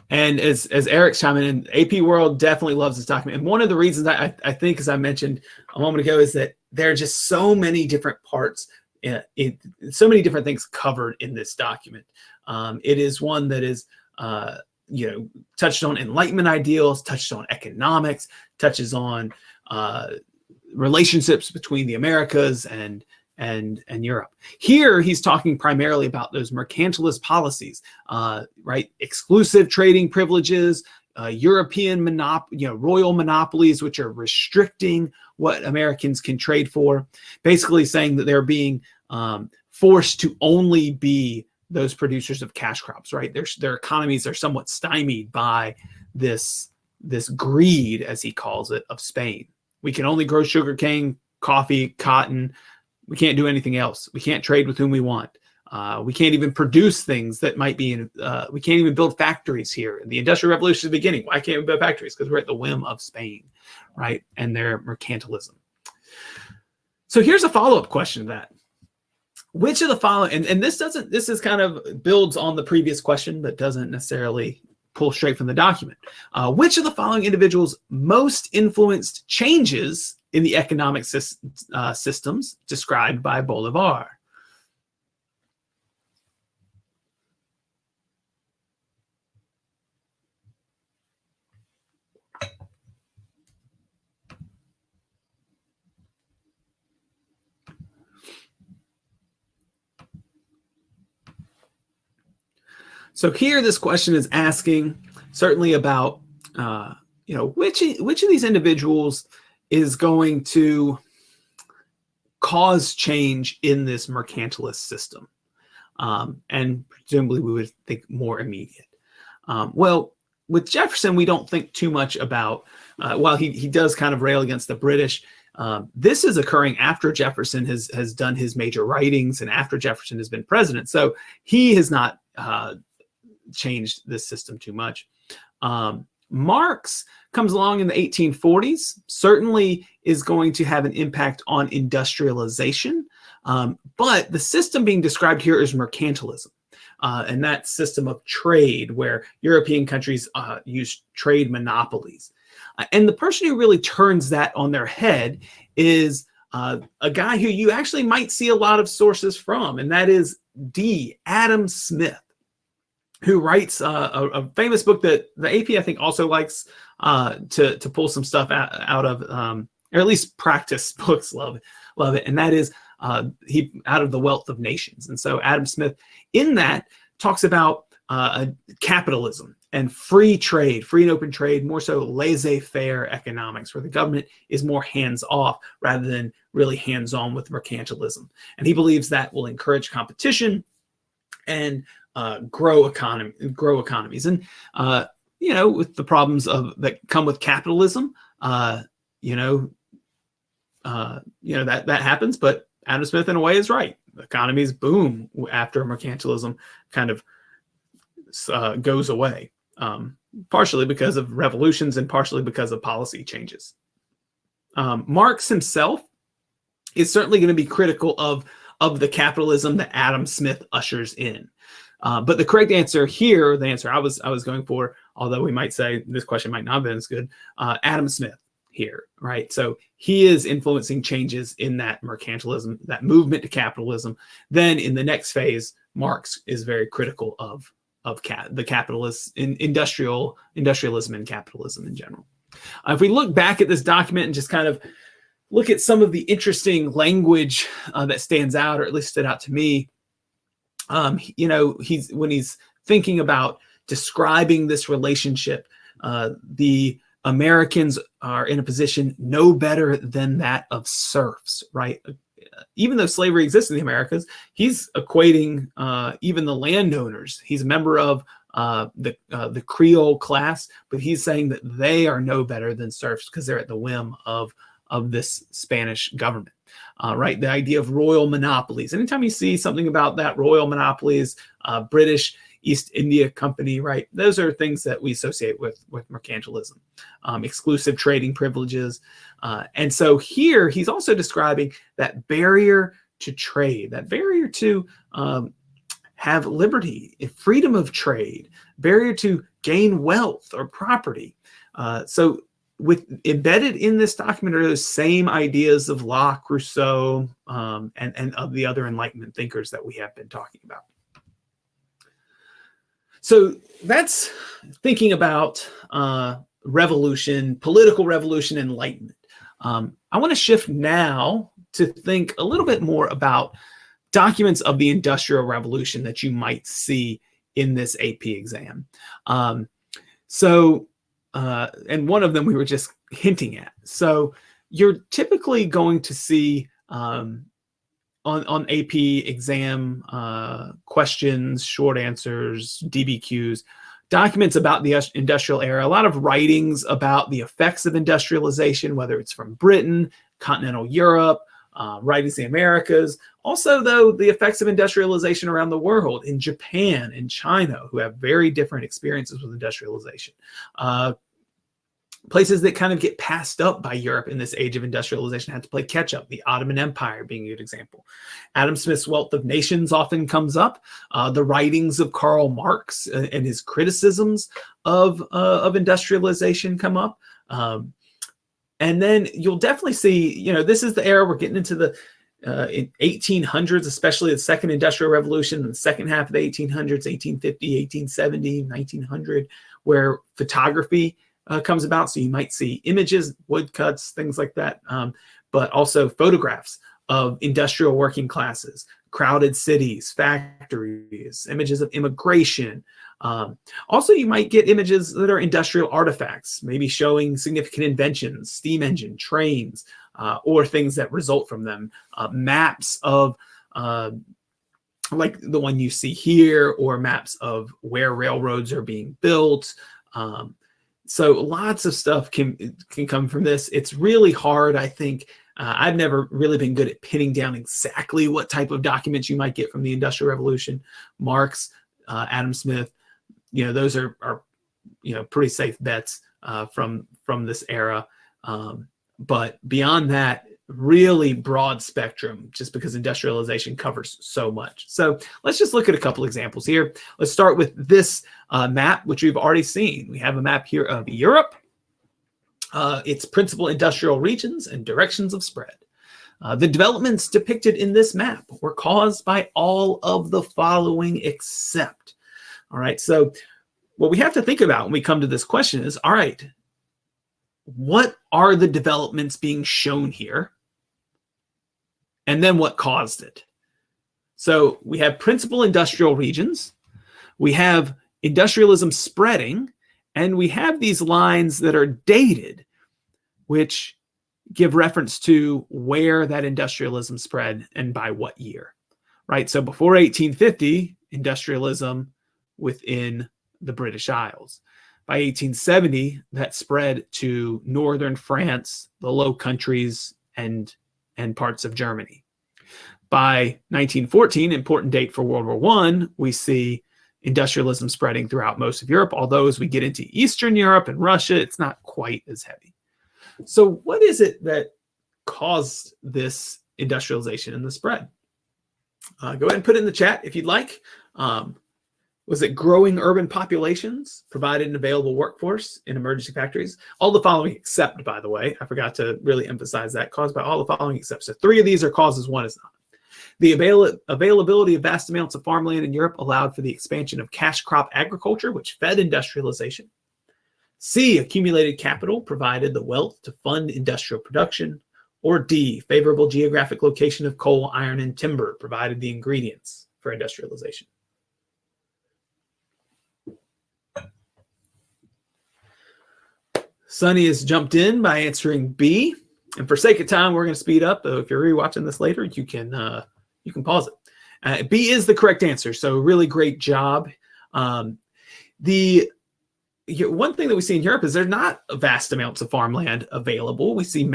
and as Eric's chiming in, AP World definitely loves this document. And one of the reasons I think, as I mentioned a moment ago, is that there are just so many different parts, so many different things covered in this document. It is one that is, touched on Enlightenment ideals, touched on economics, touches on relationships between the Americas and Europe. Here, he's talking primarily about those mercantilist policies, right? Exclusive trading privileges, European royal monopolies, which are restricting what Americans can trade for, basically saying that they're being forced to only be those producers of cash crops, right? Their economies are somewhat stymied by this greed, as he calls it, of Spain. We can only grow sugarcane, coffee, cotton. We can't do anything else. We can't trade with whom we want. We can't even produce things that might be in, we can't even build factories here. The Industrial Revolution is the beginning. Why can't we build factories? Because we're at the whim of Spain, right? And their mercantilism. So here's a follow-up question to that. Which of the following, and this is kind of builds on the previous question, but doesn't necessarily pull straight from the document. Which of the following individuals most influenced changes in the economic systems described by Bolivar? So here, this question is asking certainly about, which of these individuals is going to cause change in this mercantilist system, and presumably we would think more immediate. Well, with Jefferson, we don't think too much about. While he does kind of rail against the British, this is occurring after Jefferson has done his major writings and after Jefferson has been president. So he has not changed this system too much. Marx comes along in the 1840s, certainly is going to have an impact on industrialization, but the system being described here is mercantilism, and that system of trade where European countries use trade monopolies. And the person who really turns that on their head is a guy who you actually might see a lot of sources from, and that is Adam Smith, who writes a famous book that the AP, I think, also likes to pull some stuff out of, or at least practice books, love it. And that is he Out of the Wealth of Nations. And so Adam Smith in that talks about capitalism and free trade, free and open trade, more so laissez-faire economics, where the government is more hands-off rather than really hands-on with mercantilism. And he believes that will encourage competition and grow economies. And with the problems that come with capitalism, that happens. But Adam Smith, in a way, is right. Economies boom after mercantilism kind of goes away, partially because of revolutions and partially because of policy changes. Marx himself is certainly going to be critical of the capitalism that Adam Smith ushers in. But the correct answer here, the answer I was going for, although we might say this question might not have been as good, Adam Smith here, right? So he is influencing changes in that mercantilism, that movement to capitalism. Then in the next phase, Marx is very critical of the capitalist industrialism and capitalism in general. If we look back at this document and just kind of look at some of the interesting language that stands out, or at least stood out to me, when he's thinking about describing this relationship, the Americans are in a position no better than that of serfs, right? Even though slavery exists in the Americas, he's equating even the landowners. He's a member of the Creole class, but he's saying that they are no better than serfs because they're at the whim of this Spanish government, right? The idea of royal monopolies. Anytime you see something about that, royal monopolies, British East India Company, right? Those are things that we associate with mercantilism, exclusive trading privileges. And so here he's also describing that barrier to trade, that barrier to have liberty, freedom of trade, barrier to gain wealth or property. So embedded in this document are those same ideas of Locke, Rousseau, and of the other Enlightenment thinkers that we have been talking about. So that's thinking about revolution, political revolution, enlightenment. I want to shift now to think a little bit more about documents of the Industrial Revolution that you might see in this AP exam. And one of them we were just hinting at. So you're typically going to see on AP exam questions, short answers, DBQs, documents about the industrial era, a lot of writings about the effects of industrialization, whether it's from Britain, continental Europe, writings in the Americas. Also, though, the effects of industrialization around the world, in Japan and China, who have very different experiences with industrialization. Places that kind of get passed up by Europe in this age of industrialization had to play catch up. The Ottoman Empire being a good example. Adam Smith's Wealth of Nations often comes up. The writings of Karl Marx and his criticisms of industrialization come up. And then you'll definitely see, this is the era we're getting into the in 1800s, especially the second industrial revolution in the second half of the 1800s, 1850, 1870, 1900, where photography comes about. So you might see images, woodcuts, things like that, but also photographs of industrial working classes, crowded cities, factories, images of immigration. Also, you might get images that are industrial artifacts, maybe showing significant inventions, steam engine, trains, or things that result from them, maps of like the one you see here, or maps of where railroads are being built. So lots of stuff can come from this. It's really hard, I think. I've never really been good at pinning down exactly what type of documents you might get from the Industrial Revolution. Marx, Adam Smith, those are pretty safe bets from this era. But beyond that, really broad spectrum, just because industrialization covers so much. So let's just look at a couple examples here. Let's start with this map, which we've already seen. We have a map here of Europe, its principal industrial regions and directions of spread. The developments depicted in this map were caused by all of the following except. All right, so what we have to think about when we come to this question is, all right, what are the developments being shown here? And then what caused it? So we have principal industrial regions, we have industrialism spreading, and we have these lines that are dated, which give reference to where that industrialism spread and by what year, right? So before 1850, industrialism within the British Isles. By 1870, that spread to northern France, the Low Countries, and parts of Germany. By 1914, important date for World War I, we see industrialism spreading throughout most of Europe, although as we get into Eastern Europe and Russia, it's not quite as heavy. So what is it that caused this industrialization and the spread? Go ahead and put it in the chat if you'd like. Was it growing urban populations, provided an available workforce in emergency factories? All the following except, by the way, I forgot to really emphasize that, caused by all the following except. So 3 of these are causes, 1 is not. The availability of vast amounts of farmland in Europe allowed for the expansion of cash crop agriculture, which fed industrialization. C, accumulated capital provided the wealth to fund industrial production. Or D, favorable geographic location of coal, iron, and timber provided the ingredients for industrialization. Sunny has jumped in by answering B. And for sake of time, we're going to speed up. If you're rewatching this later, you can pause it. B is the correct answer. So really great job. The one thing that we see in Europe is there's not vast amounts of farmland available. We see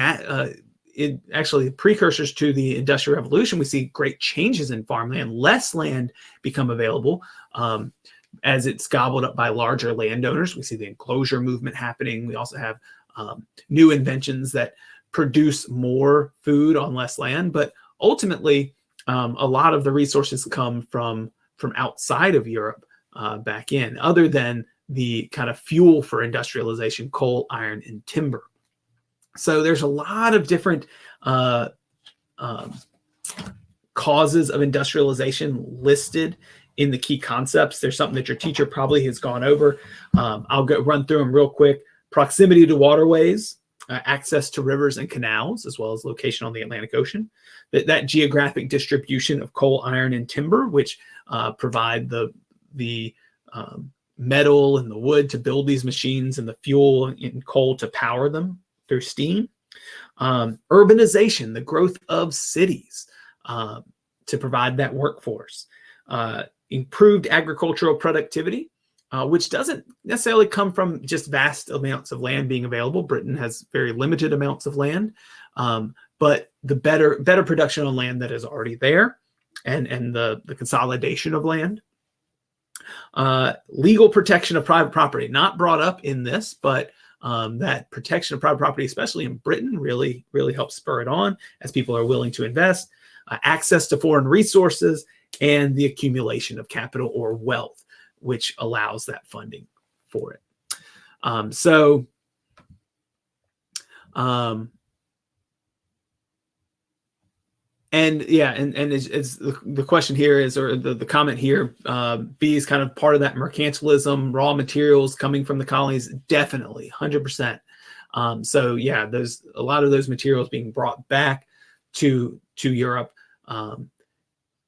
actually precursors to the Industrial Revolution. We see great changes in farmland. Less land become available as it's gobbled up by larger landowners. We see the enclosure movement happening. We also have new inventions that produce more food on less land. But ultimately, a lot of the resources come from outside of Europe back in, other than the kind of fuel for industrialization, coal, iron, and timber. So there's a lot of different causes of industrialization listed in the key concepts. There's something that your teacher probably has gone over. I'll run through them real quick. Proximity to waterways, access to rivers and canals, as well as location on the Atlantic Ocean. That geographic distribution of coal, iron, and timber, which provide the metal and the wood to build these machines and the fuel and coal to power them through steam. Urbanization, the growth of cities to provide that workforce. Improved agricultural productivity, which doesn't necessarily come from just vast amounts of land being available. Britain has very limited amounts of land, but the better production on land that is already there, and the consolidation of land. Legal protection of private property, not brought up in this, but that protection of private property, especially in Britain, really helps spur it on as people are willing to invest. Access to foreign resources, and the accumulation of capital or wealth, which allows that funding for it. And it's the question here is, or the comment here, B is kind of part of that mercantilism, raw materials coming from the colonies, definitely, 100%. So yeah, there's a lot of those materials being brought back to Europe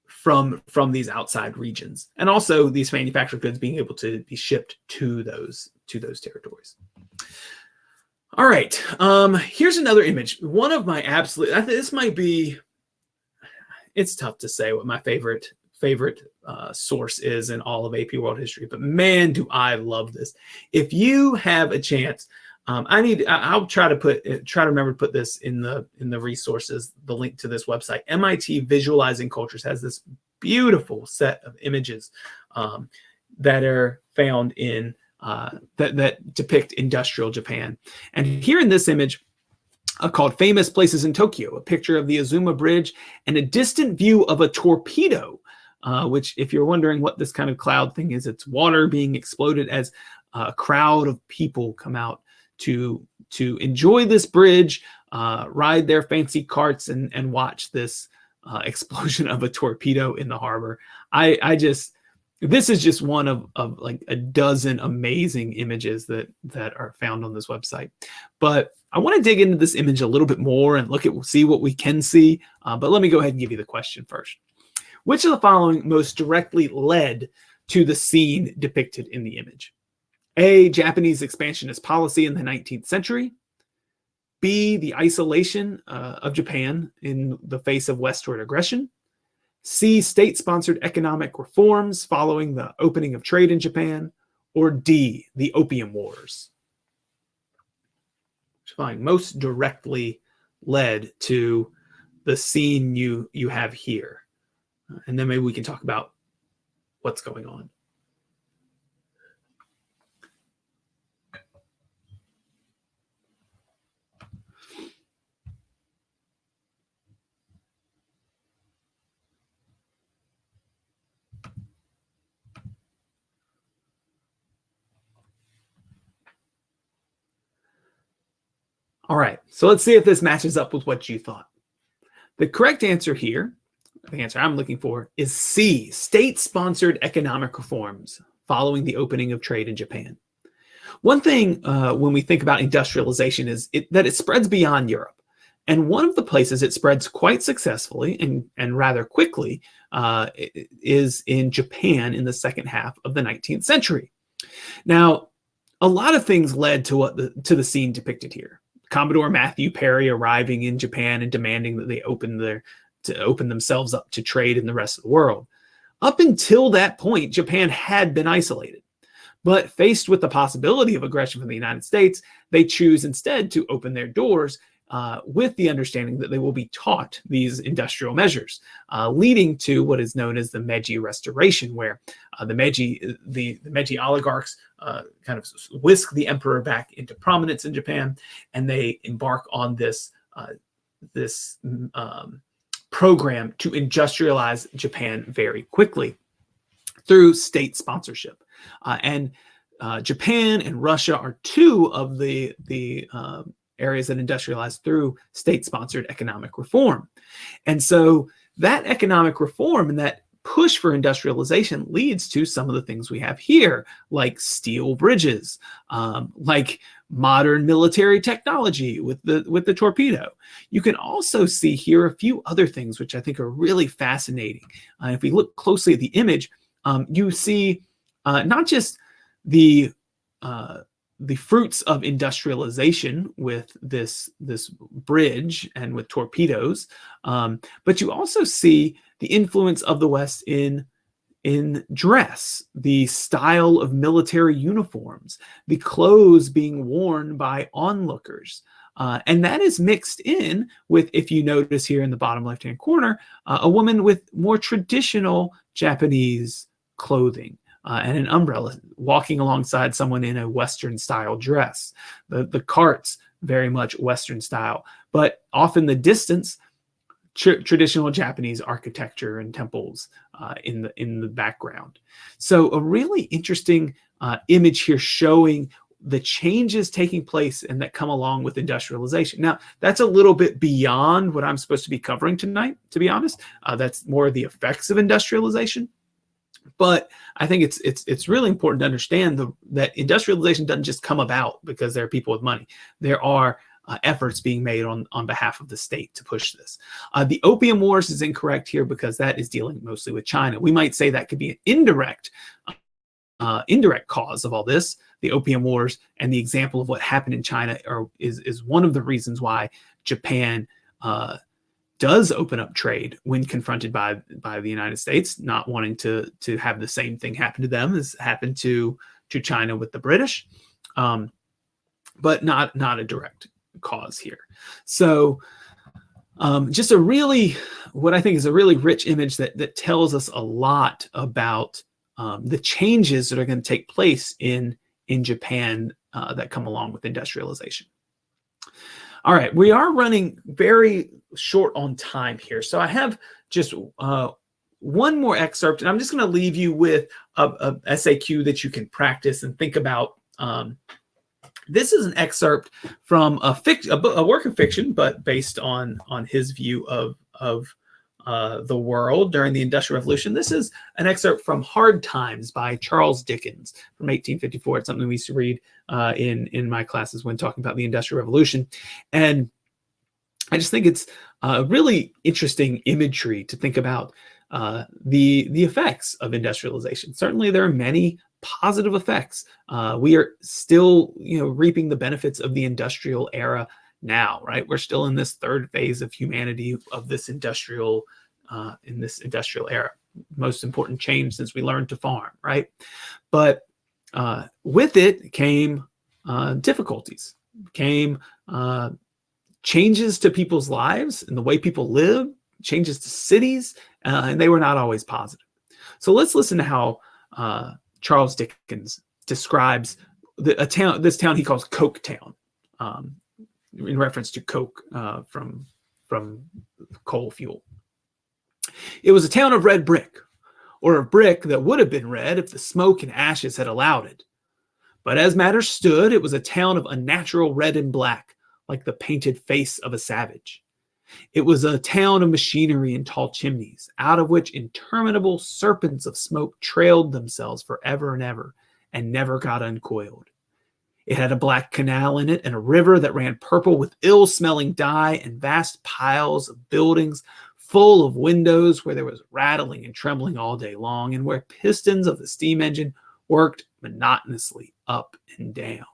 from these outside regions, and also these manufactured goods being able to be shipped to those territories. All right, here's another image. One of my absolute, this might be, it's tough to say what my favorite source is in all of AP World History, but man, do I love this. If you have a chance, I'll try to remember to put this in the resources, the link to this website. MIT Visualizing Cultures has this beautiful set of images that are found in that depict industrial Japan. And here in this image, called Famous Places in Tokyo, a picture of the Azuma Bridge and a distant view of a torpedo, which, if you're wondering what this kind of cloud thing is, it's water being exploded as a crowd of people come out to enjoy this bridge, ride their fancy carts, and watch this explosion of a torpedo in the harbor. This is just one of like a dozen amazing images that are found on this website. But I want to dig into this image a little bit more and see what we can see. But let me go ahead and give you the question first. Which of the following most directly led to the scene depicted in the image? A, Japanese expansionist policy in the 19th century. B, the isolation of Japan in the face of westward aggression. C, state-sponsored economic reforms following the opening of trade in Japan. or D, the Opium Wars? Which I find most directly led to the scene you have here. And then maybe we can talk about what's going on. All right, so let's see if this matches up with what you thought. The correct answer here, the answer I'm looking for, is C, state-sponsored economic reforms following the opening of trade in Japan. One thing when we think about industrialization is that it spreads beyond Europe. And one of the places it spreads quite successfully and rather quickly is in Japan in the second half of the 19th century. Now, a lot of things led to the scene depicted here. Commodore Matthew Perry arriving in Japan and demanding that they open themselves up to trade in the rest of the world. Up until that point, Japan had been isolated. But faced with the possibility of aggression from the United States, they choose instead to open their doors with the understanding that they will be taught these industrial measures, leading to what is known as the Meiji Restoration, where the Meiji oligarchs kind of whisk the emperor back into prominence in Japan, and they embark on this program to industrialize Japan very quickly through state sponsorship. And Japan and Russia are two of the areas that industrialize through state-sponsored economic reform. And so that economic reform and that push for industrialization leads to some of the things we have here, like steel bridges, like modern military technology with the torpedo. You can also see here a few other things which I think are really fascinating. If we look closely at the image, you see not just the fruits of industrialization with this bridge and with torpedoes, but you also see the influence of the West in dress, the style of military uniforms, the clothes being worn by onlookers. And that is mixed in with, if you notice here in the bottom left-hand corner, a woman with more traditional Japanese clothing. And an umbrella walking alongside someone in a Western style dress. The carts, very much Western style, but off in the distance, traditional Japanese architecture and temples in the background. So a really interesting image here showing the changes taking place and that come along with industrialization. Now, that's a little bit beyond what I'm supposed to be covering tonight, to be honest. That's more of the effects of industrialization. But I think it's really important to understand that industrialization doesn't just come about because there are people with money. There are efforts being made on behalf of the state to push this. The Opium Wars is incorrect here because that is dealing mostly with China. We might say that could be an indirect cause of all this. The Opium Wars and the example of what happened in China is one of the reasons why Japan does open up trade when confronted by the United States, not wanting to have the same thing happen to them as happened to China with the British, but not a direct cause here. So just what I think is a really rich image that tells us a lot about the changes that are going to take place in Japan that come along with industrialization. All right, we are running very short on time here. So I have just one more excerpt, and I'm just going to leave you with a SAQ that you can practice and think about. This is an excerpt from a work of fiction, but based on his view of the world during the Industrial Revolution. This is an excerpt from Hard Times by Charles Dickens from 1854. It's something we used to read in my classes when talking about the Industrial Revolution. And I just think it's really interesting imagery to think about the effects of industrialization. Certainly there are many positive effects. We are still reaping the benefits of the industrial era now, right? We're still in this third phase of humanity of this industrial era. Most important change since we learned to farm, right? But with it came difficulties, came changes to people's lives and the way people live, changes to cities, and they were not always positive. So let's listen to how Charles Dickens describes this town he calls Coke Town, in reference to coke from coal fuel. It was a town of red brick, or a brick that would have been red if the smoke and ashes had allowed it. But as matters stood, it was a town of unnatural red and black, like the painted face of a savage. It was a town of machinery and tall chimneys, out of which interminable serpents of smoke trailed themselves forever and ever, and never got uncoiled. It had a black canal in it, and a river that ran purple with ill-smelling dye, and vast piles of buildings full of windows where there was rattling and trembling all day long, and where pistons of the steam engine worked monotonously up and down.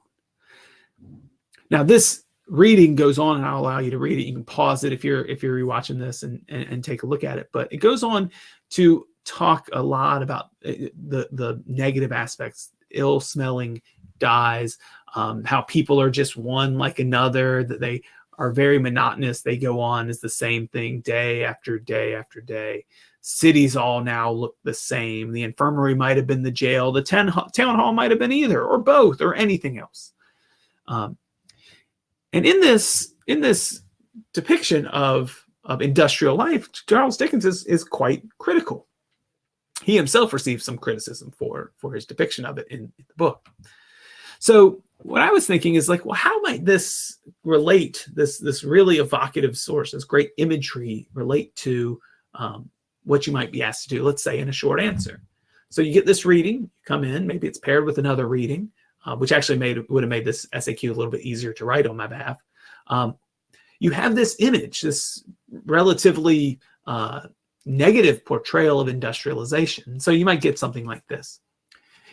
Now, this reading goes on, and I'll allow you to read it. You can pause it if you're rewatching this and take a look at it. But it goes on to talk a lot about the negative aspects, ill-smelling dyes, how people are just one like another, that they are very monotonous. They go on as the same thing day after day after day. Cities all now look the same. The infirmary might have been the jail. The town hall might have been either, or both, or anything else. And in this depiction of industrial life, Charles Dickens is quite critical. He himself received some criticism for his depiction of it in the book. So what I was thinking is like, well, how might this relate, this really evocative source, this great imagery, relate to what you might be asked to do, let's say, in a short answer. So you get this reading, you come in, maybe it's paired with another reading, which actually would have made this SAQ a little bit easier to write on my behalf. You have this image, this relatively negative portrayal of industrialization. So you might get something like this.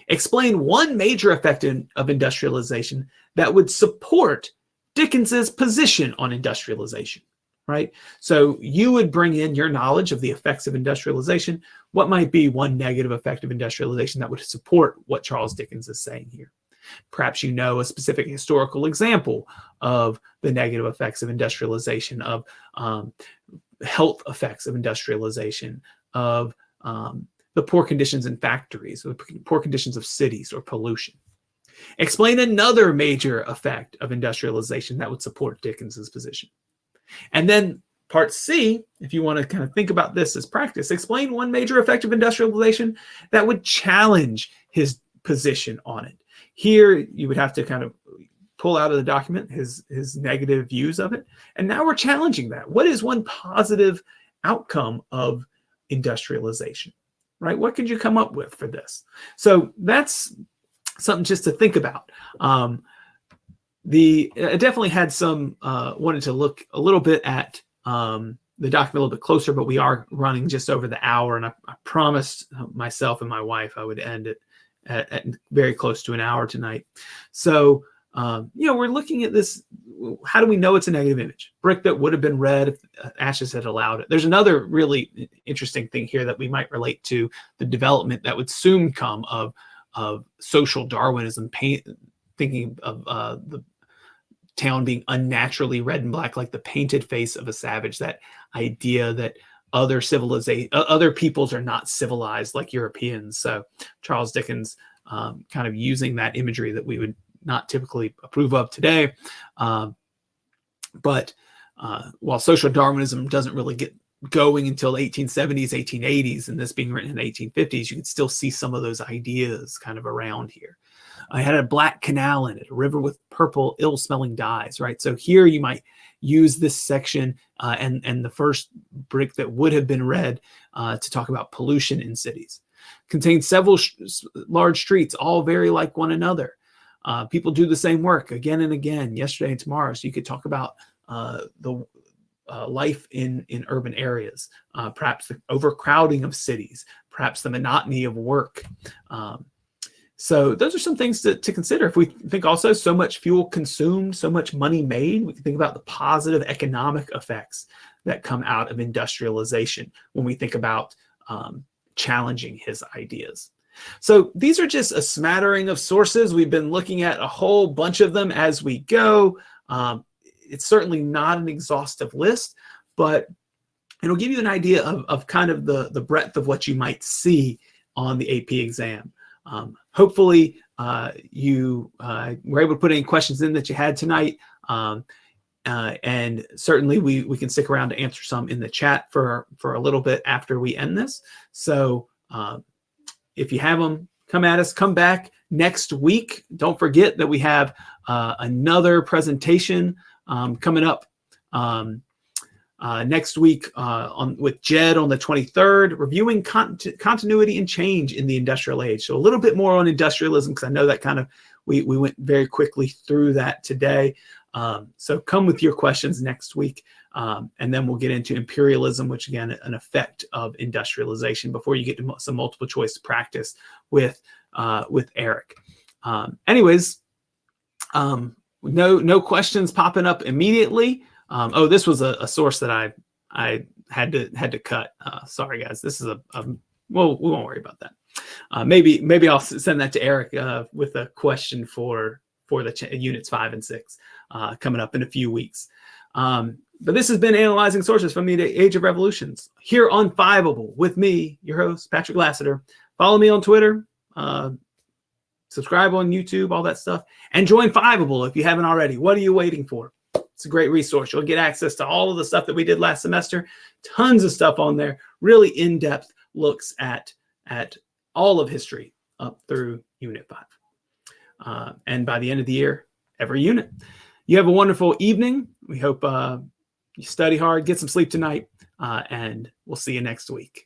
Explain one major effect of industrialization that would support Dickens's position on industrialization, right? So you would bring in your knowledge of the effects of industrialization. What might be one negative effect of industrialization that would support what Charles Dickens is saying here? Perhaps you know a specific historical example of the negative effects of industrialization, of health effects of industrialization, of the poor conditions in factories, or the poor conditions of cities, or pollution. Explain another major effect of industrialization that would support Dickens's position. And then part C, if you want to kind of think about this as practice, explain one major effect of industrialization that would challenge his position on it. Here, you would have to kind of pull out of the document his negative views of it. And now we're challenging that. What is one positive outcome of industrialization, right? What could you come up with for this? So that's something just to think about. I definitely had some, wanted to look a little bit at the document a little bit closer, but we are running just over the hour, and I promised myself and my wife I would end it at very close to an hour tonight. So, we're looking at this. How do we know it's a negative image? Brick that would have been red if ashes had allowed it. There's another really interesting thing here that we might relate to the development that would soon come of social Darwinism, thinking of the town being unnaturally red and black, like the painted face of a savage, that idea that other peoples are not civilized like Europeans. So Charles Dickens kind of using that imagery that we would not typically approve of today. But while social Darwinism doesn't really get going until the 1870s, 1880s, and this being written in the 1850s, you can still see some of those ideas kind of around here. I had a black canal in it, a river with purple, ill-smelling dyes, right? So here you might use this section and the first brick that would have been red to talk about pollution in cities. Contains several large streets, all very like one another. People do the same work again and again, yesterday and tomorrow. So you could talk about the life in urban areas, perhaps the overcrowding of cities, perhaps the monotony of work. So those are some things to consider. If we think also so much fuel consumed, so much money made, we can think about the positive economic effects that come out of industrialization when we think about challenging his ideas. So these are just a smattering of sources. We've been looking at a whole bunch of them as we go. It's certainly not an exhaustive list, but it'll give you an idea of kind of the breadth of what you might see on the AP exam. Hopefully, you were able to put any questions in that you had tonight. And certainly we can stick around to answer some in the chat for a little bit after we end this. So if you have them, come at us, come back next week. Don't forget that we have another presentation coming up next week with Jed on the 23rd, reviewing continuity and change in the industrial age. So a little bit more on industrialism, because I know that kind of we went very quickly through that today. So come with your questions next week, and then we'll get into imperialism, which again, an effect of industrialization, before you get to some multiple choice practice with Eric. Anyways, no questions popping up immediately. Oh, this was a source that I had to cut. Sorry guys, this is well, we won't worry about that. Maybe I'll send that to Eric with a question for the units 5 and 6 coming up in a few weeks. But this has been Analyzing Sources from the Age of Revolutions here on Fiveable with me, your host, Patrick Lassiter. Follow me on Twitter, subscribe on YouTube, all that stuff, and join Fiveable if you haven't already. What are you waiting for? It's a great resource. You'll get access to all of the stuff that we did last semester. Tons of stuff on there. Really in-depth looks at all of history up through Unit 5. And by the end of the year, every unit. You have a wonderful evening. We hope you study hard, get some sleep tonight, and we'll see you next week.